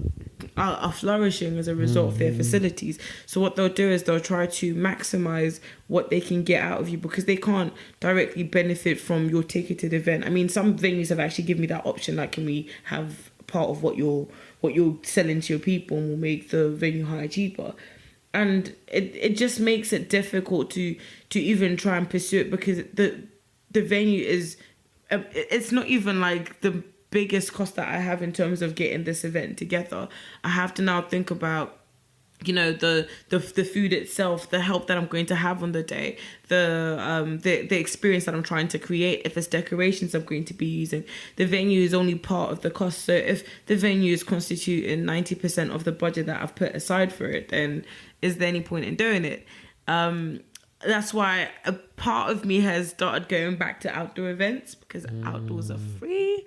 flourishing as a result of their facilities. So what they'll do is they'll try to maximize what they can get out of you, because they can't directly benefit from your ticketed event. I mean, some venues have actually given me that option, like, can we have part of what you're selling to your people, and we'll make the venue hire cheaper. And it just makes it difficult to even try and pursue it, because the venue is it's not even like the biggest cost that I have in terms of getting this event together. I have to now think about, the food itself, the help that I'm going to have on the day, the experience that I'm trying to create, if it's decorations I'm going to be using. The venue is only part of the cost. So if the venue is constituting 90% of the budget that I've put aside for it, then is there any point in doing it? That's why a part of me has started going back to outdoor events, because outdoors are free.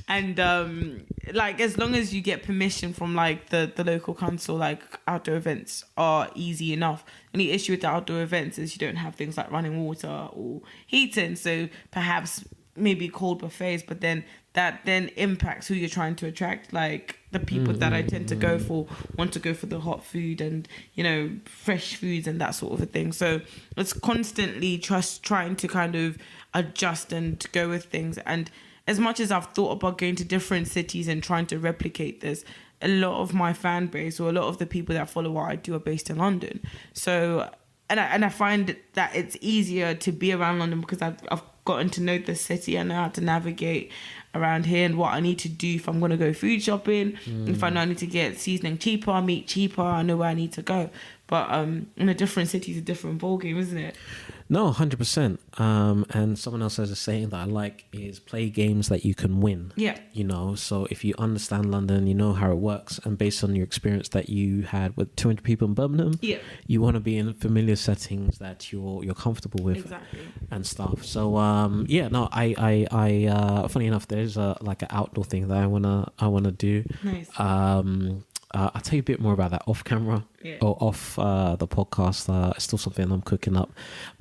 And as long as you get permission from like the local council, like, outdoor events are easy enough. Only issue with the outdoor events is you don't have things like running water or heating. So perhaps maybe cold buffets, but then that then impacts who you're trying to attract. Like, the people that I tend to go for want to go for the hot food and, fresh foods and that sort of a thing. So it's constantly just trying to kind of adjust and go with things. And as much as I've thought about going to different cities and trying to replicate this, a lot of my fan base, or a lot of the people that follow what I do, are based in London. So, and I find that it's easier to be around London because I've gotten to know the city. I know how to navigate around here and what I need to do if I'm going to go food shopping. If I know I need to get seasoning cheaper, meat cheaper, I know where I need to go. But in a different city is a different ballgame, isn't it? No, 100%. And someone else has a saying that I like is play games that you can win. Yeah. So if you understand London, you know how it works, and based on your experience that you had with 200 people in Birmingham, you want to be in familiar settings that you're comfortable with. Exactly. And stuff. So I funny enough, there's an outdoor thing that I wanna do. Nice. I'll tell you a bit more about that off camera or off the podcast. It's still something I'm cooking up.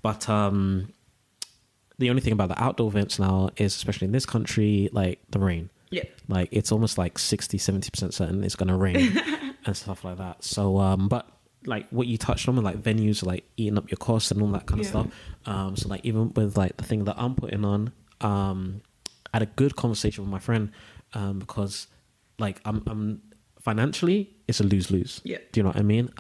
But the only thing about the outdoor events now is, especially in this country, like the rain. Yeah. Like, it's almost like 60-70% certain it's going to rain and stuff like that. So, but like what you touched on, like venues, like eating up your costs and all that kind of stuff. So like, even with like the thing that I'm putting on, I had a good conversation with my friend because like I'm financially it's a lose-lose. Yeah. Do you know what I mean?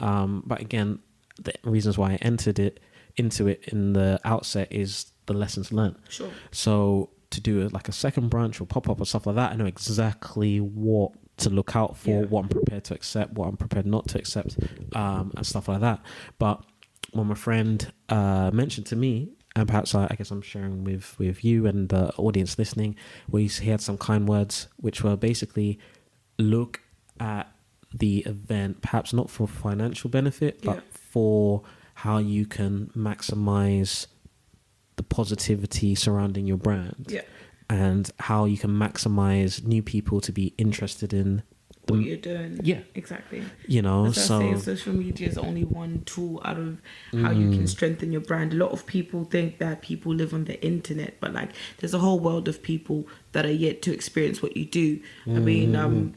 But again, the reasons why I entered into it in the outset is the lessons learned. Sure. So to do like a second brunch or pop-up or stuff like that, I know exactly what to look out for, what I'm prepared to accept, what I'm prepared not to accept, and stuff like that. But when my friend mentioned to me, and perhaps I guess I'm sharing with you and the audience listening, where he had some kind words, which were basically look at the event, perhaps not for financial benefit, but for how you can maximize the positivity surrounding your brand, and how you can maximize new people to be interested in what you're doing. Yeah, exactly. You know, as I say, social media is only one tool out of how you can strengthen your brand. A lot of people think that people live on the internet, but like there's a whole world of people that are yet to experience what you do. I mean,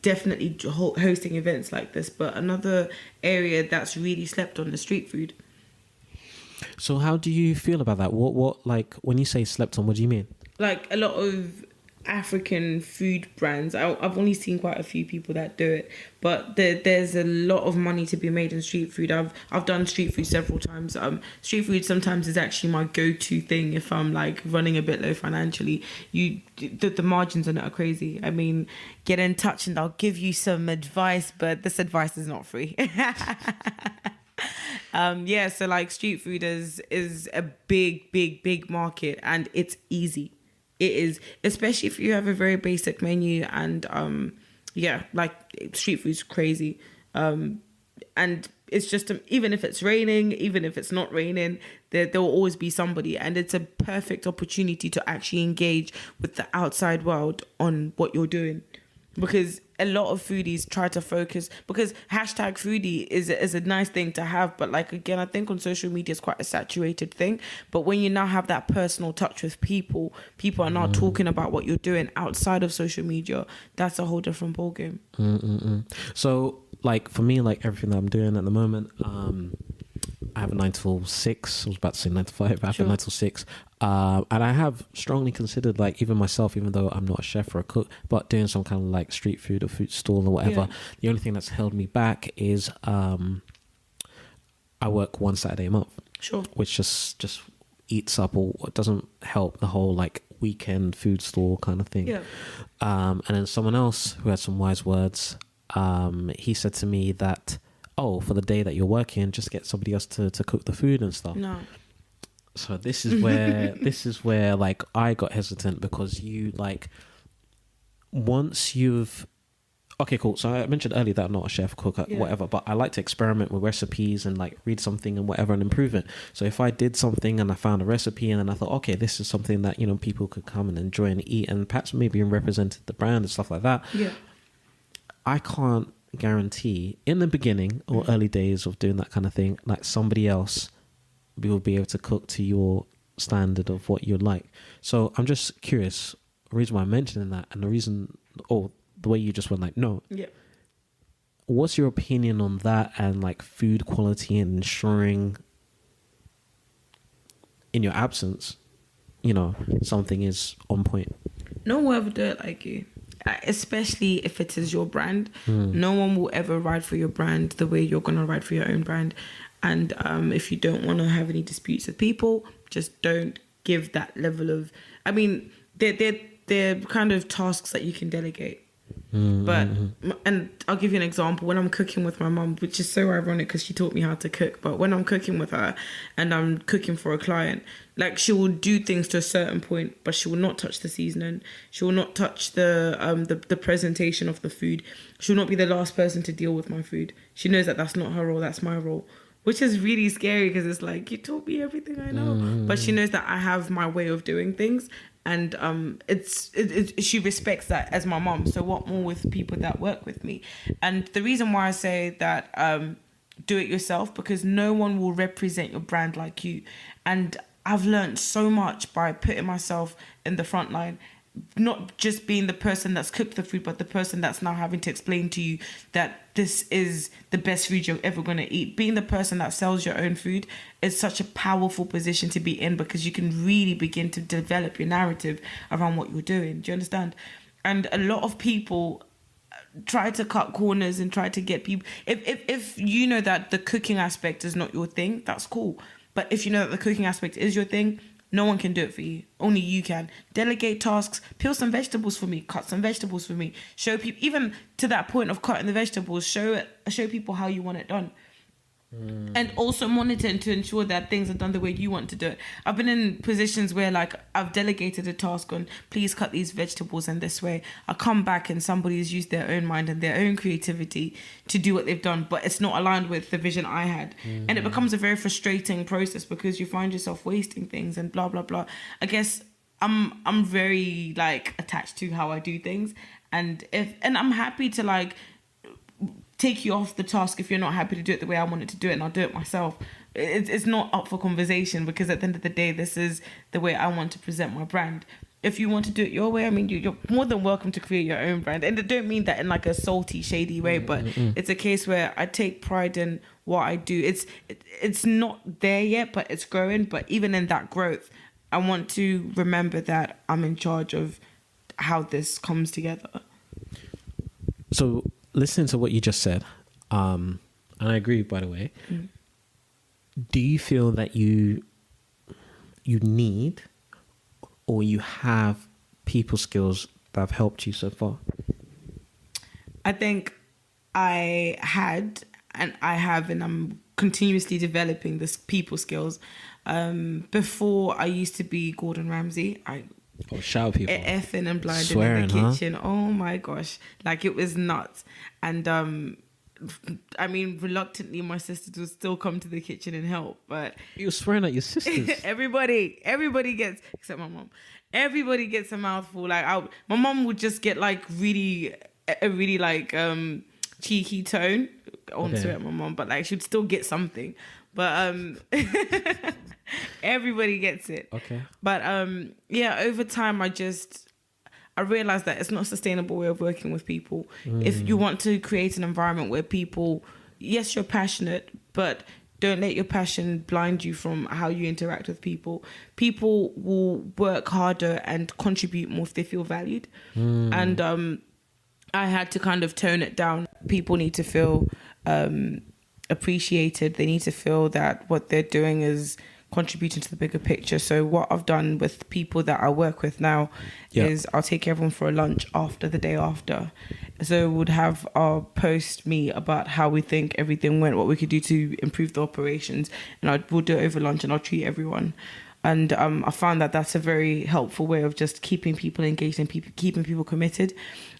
definitely hosting events like this, but another area that's really slept on is street food. So how do you feel about that? What like when you say slept on, what do you mean? Like a lot of African food brands, I've only seen quite a few people that do it, but there's a lot of money to be made in street food. I've done street food several times. Street food sometimes is actually my go-to thing if I'm like running a bit low financially. The margins on it are crazy. I mean, get in touch and I'll give you some advice, but this advice is not free. So like street food is a big market, and it's easy. It is, especially if you have a very basic menu, and like street food's crazy. And it's just, even if it's raining, even if it's not raining, there will always be somebody, and it's a perfect opportunity to actually engage with the outside world on what you're doing. Because a lot of foodies try to focus, because hashtag foodie is a nice thing to have, but like again, I think on social media it's quite a saturated thing. But when you now have that personal touch with people are now talking about what you're doing outside of social media. That's a whole different ballgame. So like for me, like everything that I'm doing at the moment, I have a 9 to 6. I was about to say 9 to 5. I have a 9 to 6. And I have strongly considered, like, even myself, even though I'm not a chef or a cook, but doing some kind of like street food or food stall or whatever. The only thing that's held me back is I work one Saturday a month. Sure. Which just eats up, or doesn't help the whole like weekend food store kind of thing. Yeah. And then someone else who had some wise words, he said to me that, for the day that you're working, just get somebody else to cook the food and stuff. No. So this is where like I got hesitant, because you like, once you've, okay, cool. So I mentioned earlier that I'm not a chef, cook, whatever, but I like to experiment with recipes and like read something and whatever and improve it. So if I did something and I found a recipe and then I thought, okay, this is something that, you know, people could come and enjoy and eat, and perhaps maybe represented the brand and stuff like that. Yeah. I can't guarantee in the beginning or early days of doing that kind of thing, like somebody else will be able to cook to your standard of what you like. So I'm just curious, the reason why I'm mentioning that, and the reason, the way you just went like, no. Yeah. What's your opinion on that, and like food quality and ensuring in your absence, you know, something is on point? No one will ever do it like you. Especially if it is your brand. No one will ever ride for your brand the way you're going to ride for your own brand. And if you don't want to have any disputes with people, just don't give that level of, I mean, they're kind of tasks that you can delegate. But, and I'll give you an example. When I'm cooking with my mum, which is so ironic because she taught me how to cook, but when I'm cooking with her and I'm cooking for a client, like she will do things to a certain point, but she will not touch the seasoning. She will not touch the presentation of the food. She will not be the last person to deal with my food. She knows that that's not her role, that's my role. Which is really scary, because it's like, you taught me everything I know. But she knows that I have my way of doing things. And she respects that as my mom. So what more with people that work with me? And the reason why I say that do it yourself, because no one will represent your brand like you. And I've learned so much by putting myself in the front line not just being the person that's cooked the food, but the person that's now having to explain to you that this is the best food you're ever going to eat. Being the person that sells your own food is such a powerful position to be in, because you can really begin to develop your narrative around what you're doing. Do you understand? And a lot of people try to cut corners and try to get people. If you know that the cooking aspect is not your thing, that's cool. But if you know that the cooking aspect is your thing, no one can do it for you. Only you can. Delegate tasks. Peel some vegetables for me. Cut some vegetables for me. Show people, even to that point of cutting the vegetables, show people how you want it done. And also monitor to ensure that things are done the way you want to do it. I've been in positions where like I've delegated a task on, please cut these vegetables in this way. I come back and somebody's used their own mind and their own creativity to do what they've done, but it's not aligned with the vision I had. And it becomes a very frustrating process because you find yourself wasting things and blah, blah, blah. I guess I'm very like attached to how I do things. And I'm happy to like take you off the task if you're not happy to do it the way I wanted to do it, and I'll do it myself. It's not up for conversation, because at the end of the day, this is the way I want to present my brand. If you want to do it your way, I mean, you're more than welcome to create your own brand. And I don't mean that in like a salty, shady way, but it's a case where I take pride in what I do. It's not there yet, but it's growing. But even in that growth, I want to remember that I'm in charge of how this comes together. So listening to what you just said, and I agree, by the way, do you feel that you need or you have people skills that have helped you so far? I think I had, and I have, and I'm continuously developing this people skills. Before, I used to be Gordon Ramsay. Shout people. Effing and blinding Swearing, in the kitchen. Oh my gosh. Like, it was nuts. And I mean, reluctantly, my sisters would still come to the kitchen and help. But you were swearing at your sisters. everybody gets, except my mom, everybody gets a mouthful. Like, my mom would just get like a really like cheeky tone. I won't swear at my mom, but like she'd still get something. But everybody gets it. Okay. But yeah, over time I realized that it's not a sustainable way of working with people. If you want to create an environment where people, yes, you're passionate, but don't let your passion blind you from how you interact with people. People will work harder and contribute more if they feel valued. And I had to kind of tone it down. People need to feel appreciated. They need to feel that what they're doing is contributing to the bigger picture. So what I've done with people that I work with now is I'll take everyone for a lunch after the day after. So we'd have our post meet about how we think everything went, what we could do to improve the operations, and we'll do it over lunch, and I'll treat everyone. And I found that that's a very helpful way of just keeping people engaged and keeping people committed.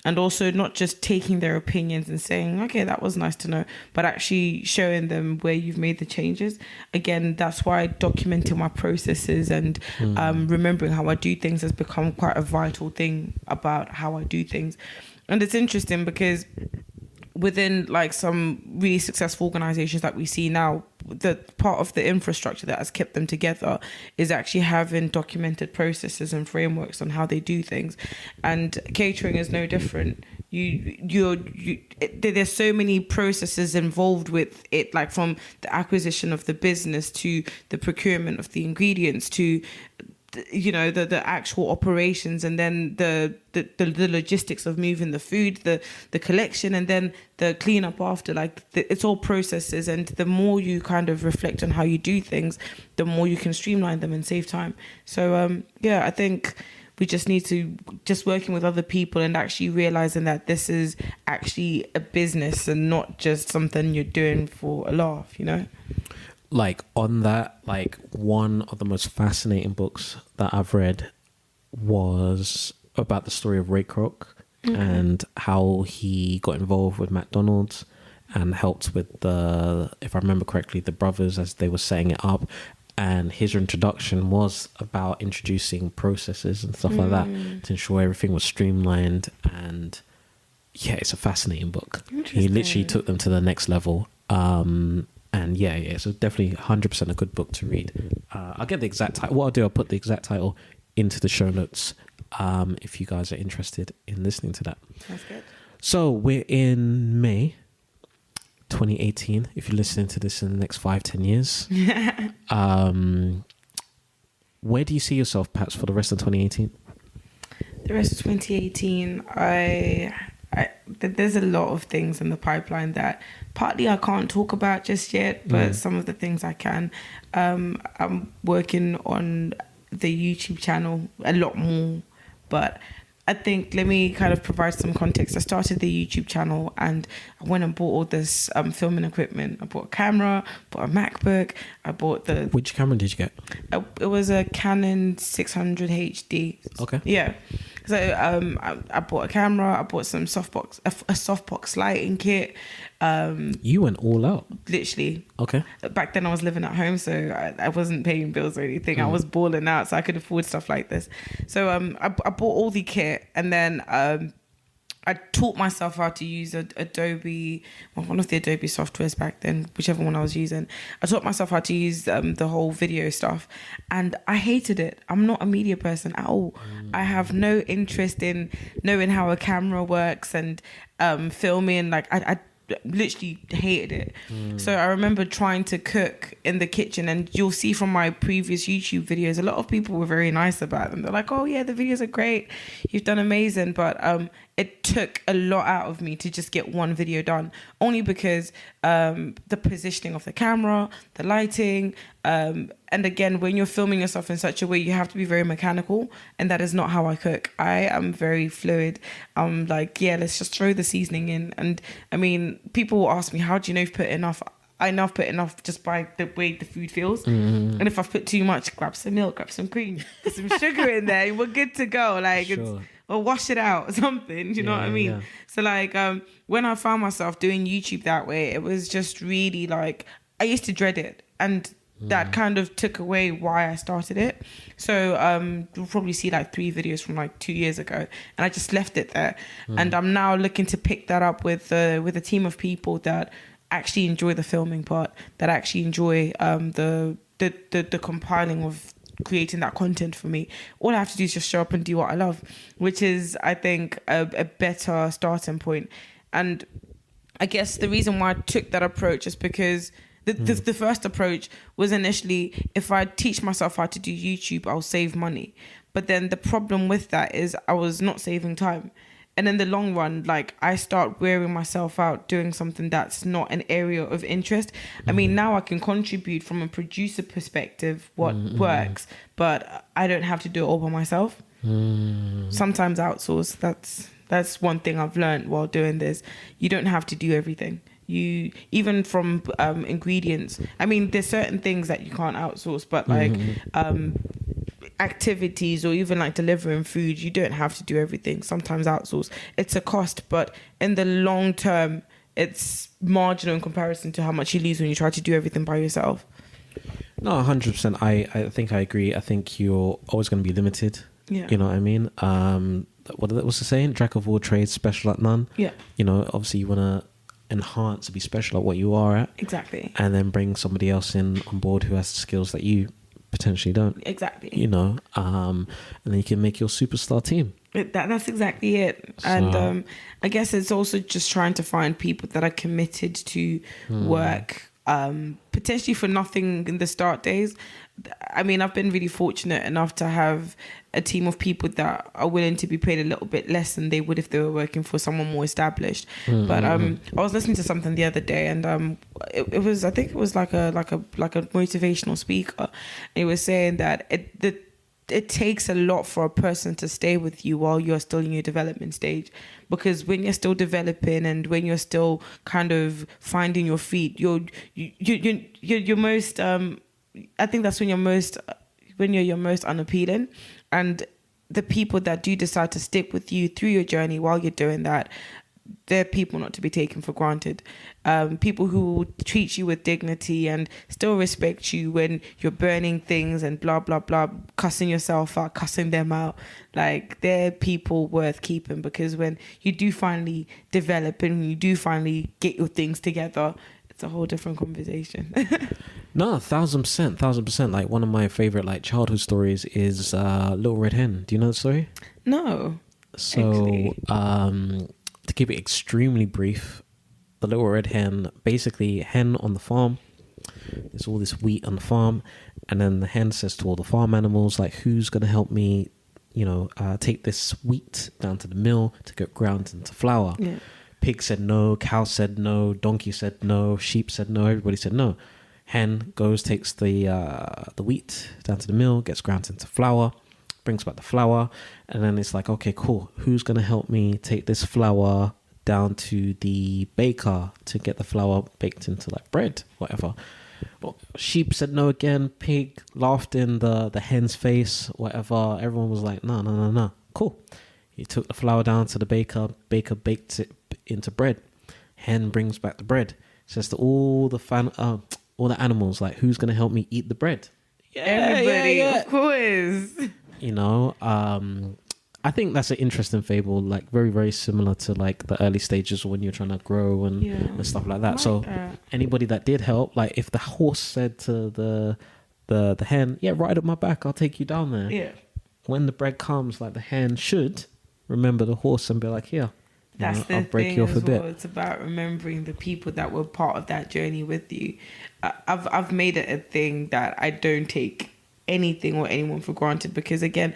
And also not just taking their opinions and saying, okay, that was nice to know, but actually showing them where you've made the changes. Again, that's why documenting my processes and remembering how I do things has become quite a vital thing about how I do things. And it's interesting because within like some really successful organizations that we see now, the part of the infrastructure that has kept them together is actually having documented processes and frameworks on how they do things. And catering is no different. There's so many processes involved with it, like from the acquisition of the business to the procurement of the ingredients to the actual operations, and then the logistics of moving the food, the collection, and then the cleanup after. It's all processes, and the more you kind of reflect on how you do things, the more you can streamline them and save time. So I think we just need to working with other people and actually realizing that this is actually a business and not just something you're doing for a laugh, Like on that, like one of the most fascinating books that I've read was about the story of Ray Kroc and how he got involved with McDonald's and helped with if I remember correctly, the brothers as they were setting it up. And his introduction was about introducing processes and stuff like that to ensure everything was streamlined. And yeah, it's a fascinating book. He literally took them to the next level. And yeah, so definitely 100% a good book to read. I'll get the exact title. What I'll do, I'll put the exact title into the show notes if you guys are interested in listening to that. That's good. So we're in May 2018. If you're listening to this in the next 5-10 years, where do you see yourself, perhaps, for the rest of 2018? The rest of 2018, there's a lot of things in the pipeline that partly I can't talk about just yet, but some of the things I can. I'm working on the YouTube channel a lot more, but I think, let me kind of provide some context. I started the YouTube channel and I went and bought all this filming equipment. I bought a camera, bought a MacBook, I bought the... Which camera did you get? It was a Canon 600 HD. Okay. Yeah. So I bought a camera, I bought some a softbox lighting kit. You went all out. Literally. Okay. Back then I was living at home, so I wasn't paying bills or anything. I was balling out, so I could afford stuff like this. So I bought all the kit, and then I taught myself how to use Adobe, one of the Adobe softwares back then, whichever one I was using. I taught myself how to use the whole video stuff, and I hated it. I'm not a media person at all. I have no interest in knowing how a camera works and filming. Like I literally hated it. So I remember trying to cook in the kitchen, and you'll see from my previous YouTube videos, a lot of people were very nice about them. They're like, oh yeah, the videos are great, you've done amazing. But it took a lot out of me to just get one video done, only because the positioning of the camera, the lighting, and again, when you're filming yourself in such a way, you have to be very mechanical, and that is not how I cook. I am very fluid. I'm like, yeah, let's just throw the seasoning in. And I mean, people will ask me, how do you know you've put enough? I know I've put enough just by the way the food feels. And if I've put too much, grab some milk, grab some cream, put some sugar in there, and we're good to go. Like, sure. Or wash it out or something, you know what I mean? Yeah. So like, when I found myself doing YouTube that way, it was just really like, I used to dread it. And that kind of took away why I started it. So you'll probably see like 3 videos from like 2 years ago, and I just left it there. And I'm now looking to pick that up with a team of people that actually enjoy the filming part, that actually enjoy the compiling of creating that content for me. All I have to do is just show up and do what I love, which is, I think, a better starting point. And I guess the reason why I took that approach is because the first approach was initially, if I teach myself how to do YouTube, I'll save money. But then the problem with that is I was not saving time. And in the long run, like, I start wearing myself out doing something that's not an area of interest. I mean, now I can contribute from a producer perspective what works, but I don't have to do it all by myself. Sometimes outsource. That's one thing I've learned while doing this. You don't have to do everything. You, even from ingredients, I mean, there's certain things that you can't outsource, but like activities or even like delivering food, you don't have to do everything. Sometimes outsource. It's a cost, but in the long term, it's marginal in comparison to how much you lose when you try to do everything by yourself. No, 100%. I think I agree. I think you're always going to be limited. Yeah. You know what I mean? What's the saying? Jack of all trades, special at none. Yeah. You know, obviously you want to enhance, be special at what you are at. Exactly. And then bring somebody else in on board who has skills that you potentially don't. Exactly. You know, and then you can make your superstar team. That's exactly it. So, and I guess it's also just trying to find people that are committed to work, potentially for nothing in the start days. I mean, I've been really fortunate enough to have a team of people that are willing to be paid a little bit less than they would if they were working for someone more established. But I was listening to something the other day, and it was, I think it was like a motivational speaker. And he was saying that it takes a lot for a person to stay with you while you're still in your development stage, because when you're still developing and when you're still kind of finding your feet, you're most I think that's when you're your most unappealing. And the people that do decide to stick with you through your journey while you're doing that, they're people not to be taken for granted. People who will treat you with dignity and still respect you when you're burning things and blah, blah, blah, cussing yourself out, cussing them out. Like, they're people worth keeping, because when you do finally develop and you do finally get your things together, it's a whole different conversation. No, 1000%. Like one of my favorite like childhood stories is Little Red Hen. Do you know the story? No. So, Actually. to keep it extremely brief, the Little Red Hen, basically hen on the farm. There's all this wheat on the farm, and then the hen says to all the farm animals, like, who's going to help me, take this wheat down to the mill to get ground into flour? Yeah. Pig said no, cow said no, donkey said no, sheep said no, everybody said no. Hen goes, takes the wheat down to the mill, gets ground into flour, brings back the flour, and then it's like, okay, cool. Who's going to help me take this flour down to the baker to get the flour baked into like bread, whatever? Well, sheep said no again. Pig laughed in the hen's face, whatever. Everyone was like, no. Cool. He took the flour down to the baker. Baker baked it into bread. Hen brings back the bread. Says to all the animals, like, who's going to help me eat the bread? Everybody, of course. I think that's an interesting fable, like very, very similar to like the early stages when you're trying to grow and stuff like that. So anybody that did help, like if the horse said to the hen, yeah, ride up my back, I'll take you down there. Yeah. When the bread comes, like the hen should remember the horse and be like, here, I'll break you off a bit. It's about remembering the people that were part of that journey with you. I've made it a thing that I don't take anything or anyone for granted, because again,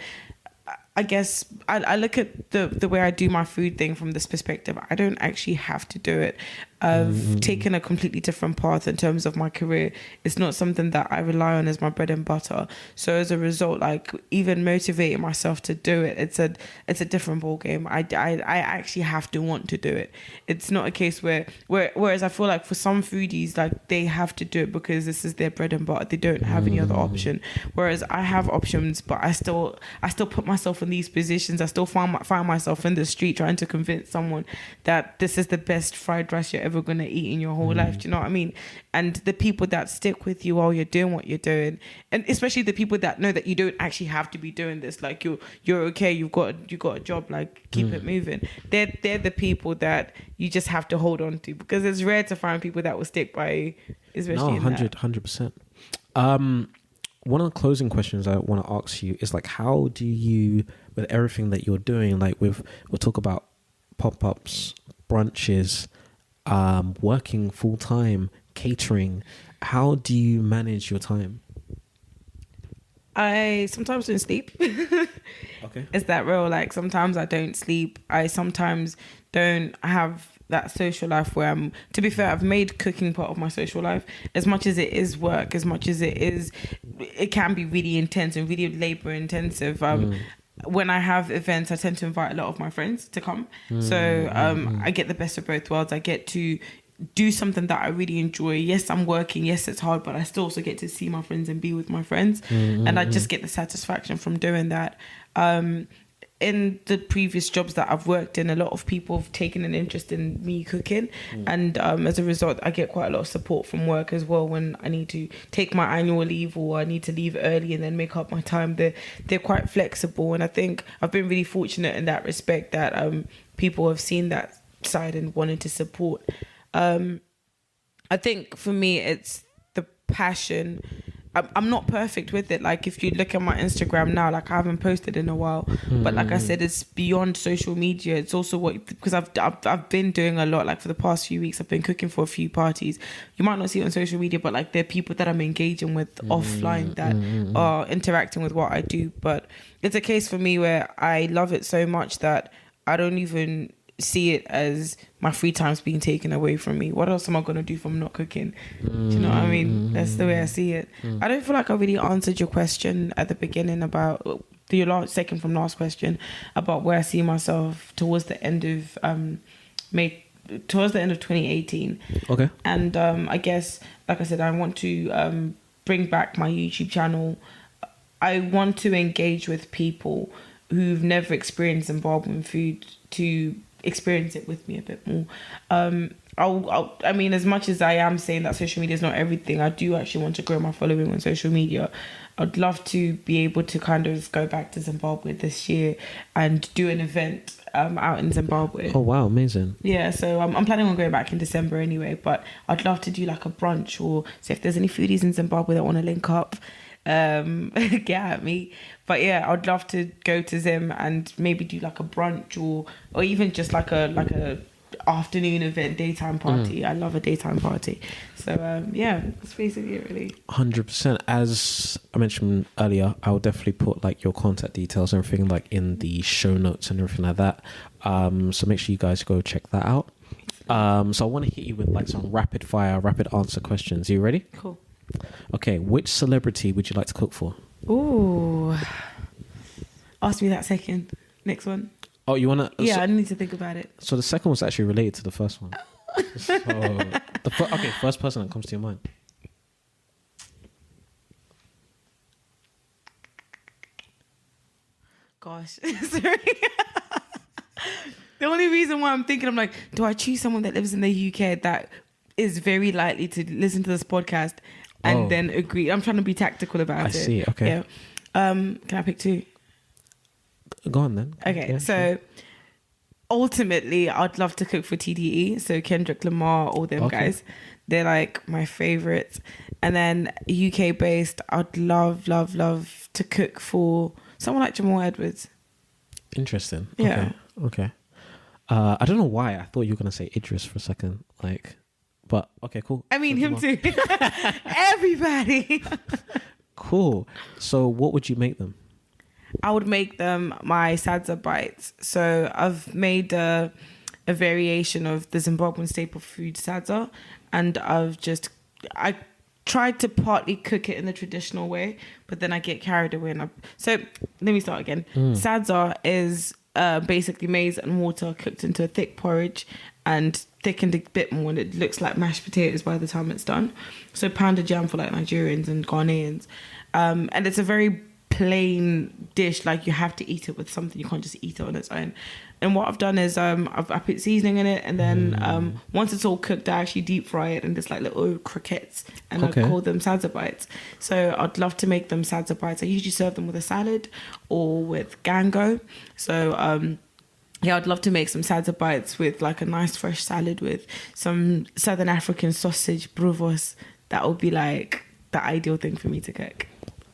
I guess I look at the way I do my food thing from this perspective. I don't actually have to do it. I've taken a completely different path in terms of my career. It's not something that I rely on as my bread and butter. So as a result, like even motivating myself to do it, it's a different ball game. I actually have to want to do it. It's not a case whereas I feel like for some foodies, like they have to do it because this is their bread and butter. They don't have any other option. Whereas I have options, but I still put myself in these positions. I still find myself in the street trying to convince someone that this is the best fried rice you're ever going to eat in your whole life. Do you know what I mean? And the people that stick with you while you're doing what you're doing, and especially the people that know that you don't actually have to be doing this, like you're okay, you got a job, like keep it moving. They're the people that you just have to hold on to, because it's rare to find people that will stick by you, especially 100%. One of the closing questions I want to ask you is like, how do you, with everything that you're doing, like we'll talk about pop-ups, brunches, working full-time, catering, how do you manage your time? I sometimes don't sleep. Okay. Is that real? Like sometimes I don't sleep. I sometimes don't have that social life where to be fair, I've made cooking part of my social life. As much as it is work, as much as it can be really intense and really labor intensive. When I have events, I tend to invite a lot of my friends to come. So I get the best of both worlds. I get to do something that I really enjoy. Yes, I'm working. Yes, it's hard, but I still also get to see my friends and be with my friends. And I just get the satisfaction from doing that. In the previous jobs that I've worked in, a lot of people have taken an interest in me cooking. And as a result, I get quite a lot of support from work as well when I need to take my annual leave or I need to leave early and then make up my time. They're quite flexible. And I think I've been really fortunate in that respect that people have seen that side and wanted to support. I think for me, it's the passion. I'm not perfect with it. Like if you look at my Instagram now, like I haven't posted in a while, but like I said, it's beyond social media. It's also because I've been doing a lot. Like for the past few weeks, I've been cooking for a few parties. You might not see it on social media, but like there are people that I'm engaging with offline that are interacting with what I do. But it's a case for me where I love it so much that I don't even see it as my free time's being taken away from me. What else am I going to do if I'm not cooking? Do you know what I mean? That's the way I see it. I don't feel like I really answered your question at the beginning about second from last question about where I see myself towards the end of towards the end of 2018. Okay. And I guess, like I said, I want to bring back my YouTube channel. I want to engage with people who've never experienced Zimbabwean food to experience it with me a bit more. I mean, as much as I am saying that social media is not everything, I do actually want to grow my following on social media. I'd love to be able to kind of go back to Zimbabwe this year and do an event out in Zimbabwe. Oh wow, amazing. Yeah, so I'm planning on going back in December anyway, but I'd love to do like a brunch, or so if there's any foodies in Zimbabwe that want to link up, get at me. But yeah, I'd love to go to Zim and maybe do like a brunch, or even just like a afternoon event, daytime party. I love a daytime party. So yeah, that's basically it really. 100%. As I mentioned earlier, I'll definitely put like your contact details and everything like in the show notes and everything like that. So make sure you guys go check that out. So I want to hit you with like some rapid answer questions. Are you ready? Cool. Okay, which celebrity would you like to cook for? Ooh. Ask me that second. Next one. Oh, you want to? Yeah, I need to think about it. So the second was actually related to the first one. So first person that comes to your mind. Gosh, sorry. The only reason why I'm thinking, I'm like, do I choose someone that lives in the UK that is very likely to listen to this podcast and then agree? I'm trying to be tactical about it. I see. Okay. Yeah. Can I pick two? Go on then. Okay, Yeah, so sure. ultimately, I'd love to cook for TDE. So Kendrick Lamar, all them guys. They're like my favorites. And then UK based, I'd love to cook for someone like Jamal Edwards. Interesting. Yeah. Okay. I don't know why I thought you were gonna say Idris for a second, but okay, cool. I mean, him too. Everybody. Cool. So, what would you make them? I would make them my sadza bites. So I've made a variation of the Zimbabwean staple food sadza, and I tried to partly cook it in the traditional way, but then I get carried away. So let me start again. Sadza is basically maize and water cooked into a thick porridge and thickened a bit more, and it looks like mashed potatoes by the time it's done. So pounded jam for like Nigerians and Ghanaians. And it's a very plain dish. Like, you have to eat it with something. You can't just eat it on its own. And what I've done is I put seasoning in it, and then once it's all cooked, I actually deep fry it in this like little croquettes, and I call them sadza bites. So I'd love to make them sadza bites. I usually serve them with a salad or with Gango. So yeah, I'd love to make some sadza bites with like a nice fresh salad with some Southern African sausage, bruvos. That would be like the ideal thing for me to cook.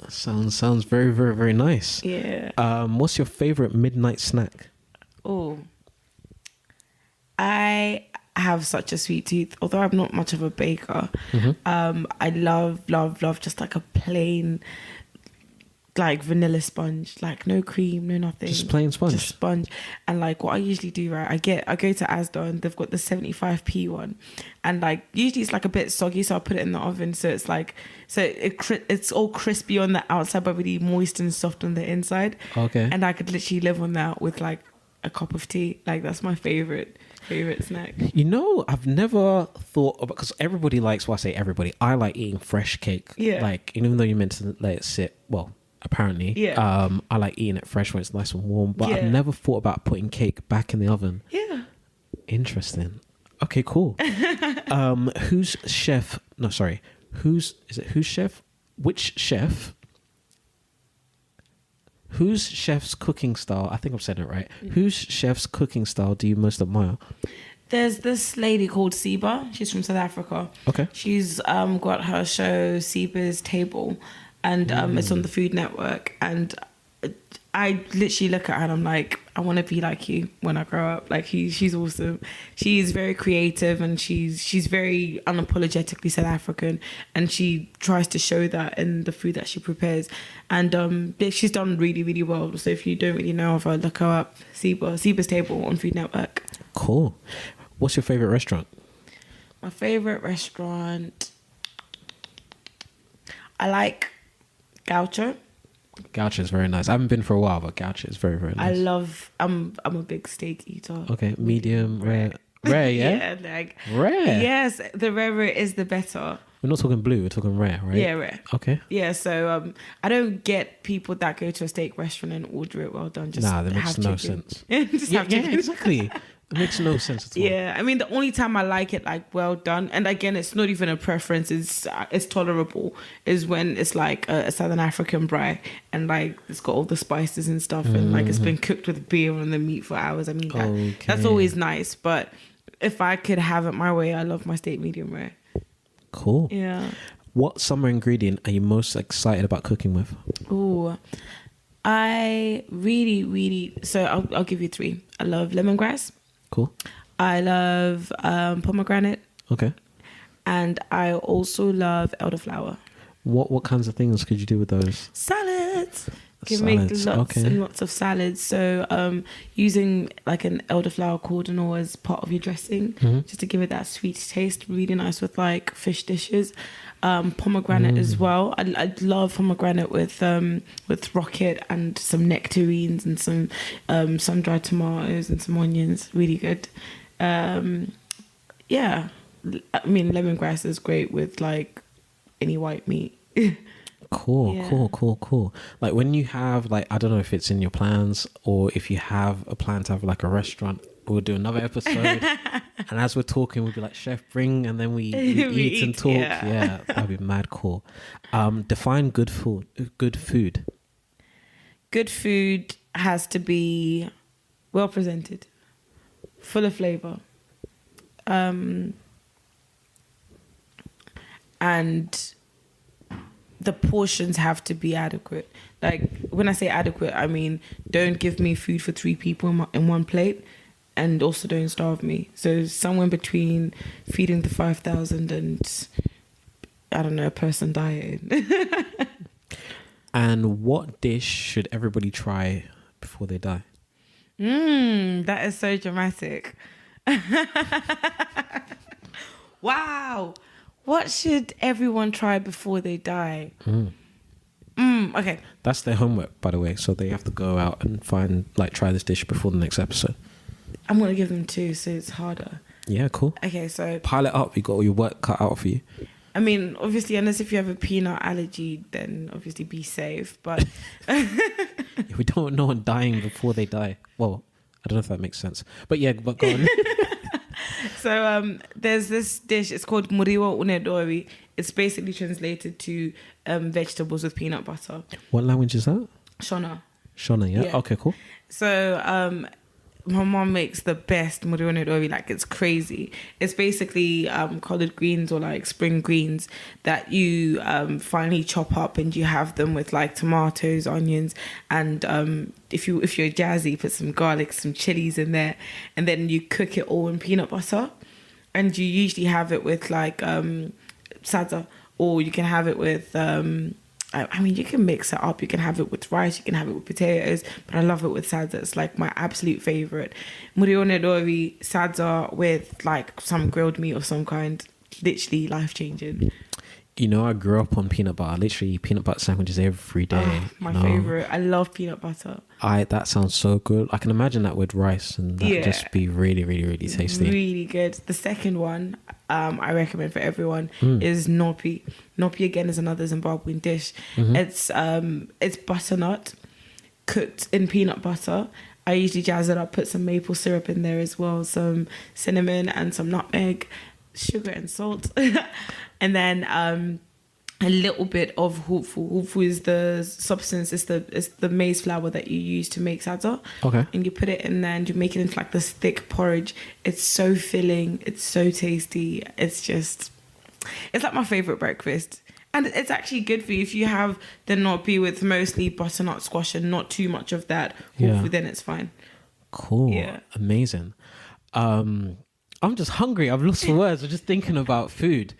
Sounds very, very, very nice. Yeah. What's your favorite midnight snack? Oh, I have such a sweet tooth. Although I'm not much of a baker, I love just like a plain, like vanilla sponge, like no cream, no nothing. Just plain sponge. Just sponge. And like what I usually do, right? I go to Asda and they've got the 75p one, and like usually it's like a bit soggy, so I put it in the oven, so it's like it's all crispy on the outside but really moist and soft on the inside. Okay. And I could literally live on that with like a cup of tea. Like, that's my favorite snack. You know, I've never thought about, because everybody likes, well, I say everybody, I like eating fresh cake. Yeah. Like, even though you're meant to let it sit, well, apparently. Yeah. I like eating it fresh when it's nice and warm, but Yeah. I've never thought about putting cake back in the oven. Yeah. Interesting. Okay, cool. Who's chef? Whose chef's cooking style, I think I've said it right, whose chef's cooking style do you most admire? There's this lady called Siba. She's from South Africa. Okay. She's got her show Siba's Table, and it's on the Food Network. And I literally look at her and I'm like, I want to be like you when I grow up. Like, she's awesome. She's very creative, and she's very unapologetically South African, and she tries to show that in the food that she prepares. And she's done really, really well. So if you don't really know of her, look her up. Siba's Table on Food Network. Cool. What's your favorite restaurant? My favorite restaurant, I like Gaucho. Gaucho is very nice. I haven't been for a while, but Gaucho is very, very nice. I'm a big steak eater. Okay, medium, rare, yeah? Yeah, like rare. Yes, the rarer is the better. We're not talking blue, we're talking rare, right? Yeah, rare. Okay. Yeah, so I don't get people that go to a steak restaurant and order it well done. Just that makes have no chicken. sense. Just have chicken. Exactly. It makes no sense at all. Yeah, I mean, the only time I like it like well done, and again, it's not even a preference, it's tolerable, is when it's like a Southern African braai and like it's got all the spices and stuff and like it's been cooked with beer on the meat for hours. I mean, that's always nice, but if I could have it my way, I love my steak medium rare. Cool. Yeah. What summer ingredient are you most excited about cooking with? Ooh, I really, so I'll give you 3. I love lemongrass. Cool. I love pomegranate. Okay. And I also love elderflower. What kinds of things could you do with those? Salads. You can make lots and lots of salads. So using like an elderflower cordon as part of your dressing, just to give it that sweet taste, really nice with like fish dishes. Pomegranate as well. I love pomegranate with rocket and some nectarines and some sun-dried tomatoes and some onions. Really good. Yeah. I mean, lemongrass is great with like any white meat. Cool. Like when you have like, I don't know if it's in your plans or if you have a plan to have like a restaurant, we'll do another episode. And as we're talking, we'll be like, chef, bring, and then we eat and talk. Yeah, that'd be mad cool. Define good food. Good food. Good food has to be well presented, full of flavor. And the portions have to be adequate. Like when I say adequate, I mean don't give me food for 3 people in one plate, and also don't starve me. So somewhere between feeding the 5,000 and I don't know, a person dieting. And what dish should everybody try before they die? That is so dramatic. Wow. What should everyone try before they die? Okay. That's their homework, by the way. So they have to go out and try this dish before the next episode. I'm going to give them 2, so it's harder. Yeah, cool. Okay, so... Pile it up. You got all your work cut out for you. I mean, obviously, unless if you have a peanut allergy, then obviously be safe. But... We don't know on dying before they die. Well, I don't know if that makes sense. But yeah, but go on. So there's this dish, it's called muriwo unedori. It's basically translated to vegetables with peanut butter. What language is that? Shona, yeah? Okay, cool. So my mom makes the best muriwo unedori, like it's crazy. It's basically collard greens or like spring greens that you finally chop up, and you have them with like tomatoes, onions, and if you're jazzy, put some garlic, some chilies in there, and then you cook it all in peanut butter. And you usually have it with like sadza, or you can have it with I mean, you can mix it up. You can have it with rice, you can have it with potatoes, but I love it with sadza. It's like my absolute favorite. Muriwo unedori sadza with like some grilled meat of some kind. Literally life changing. You know, I grew up on peanut butter. Literally peanut butter sandwiches every day. My favorite. I love peanut butter. That sounds so good. I can imagine that with rice, and that would just be really, really, really tasty. Really good. The second one I recommend for everyone is nopi. Nopi again is another Zimbabwean dish. It's butternut cooked in peanut butter. I usually jazz it up, put some maple syrup in there as well, some cinnamon and some nutmeg, sugar and salt. And then a little bit of hufu. Hufu is the substance, it's the maize flour that you use to make sadza. Okay. And you put it in there and you make it into like this thick porridge. It's so filling, it's so tasty. It's like my favorite breakfast. And it's actually good for you if you have the nopi with mostly butternut squash and not too much of that hufu, then it's fine. Cool. Yeah. Amazing. I'm just hungry. I've lost for words. I'm just thinking about food.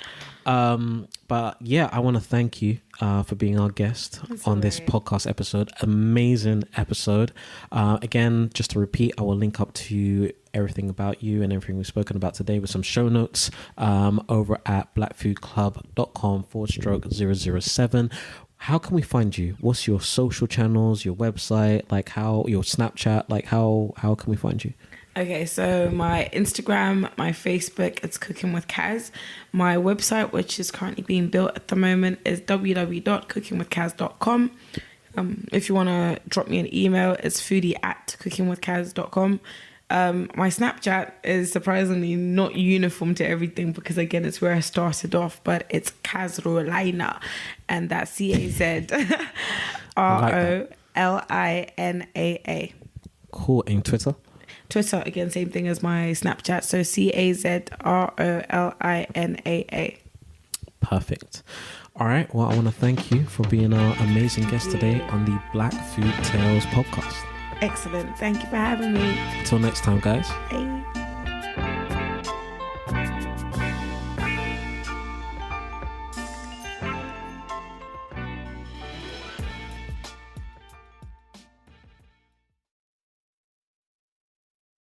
But yeah, I want to thank you for being our guest on this podcast episode. Amazing episode. Again, just to repeat, I will link up to everything about you and everything we've spoken about today with some show notes over at blackfoodclub.com/007. How can we find you? What's your social channels, your website, like how your Snapchat, like how can we find you? Okay, so my Instagram, my Facebook, it's Cooking with Kaz. My website, which is currently being built at the moment, is www.cookingwithkaz.com. If you want to drop me an email, it's foodie@cookingwithkaz.com. My Snapchat is surprisingly not uniform to everything because, again, it's where I started off, but it's Carolina, and that's CAZROLINAA. Cool. In Twitter? Twitter, again, same thing as my Snapchat. So CAZROLINAA. Perfect. All right. Well, I want to thank you for being our amazing guest today on the Black Food Tales podcast. Excellent. Thank you for having me. Until next time, guys. Bye.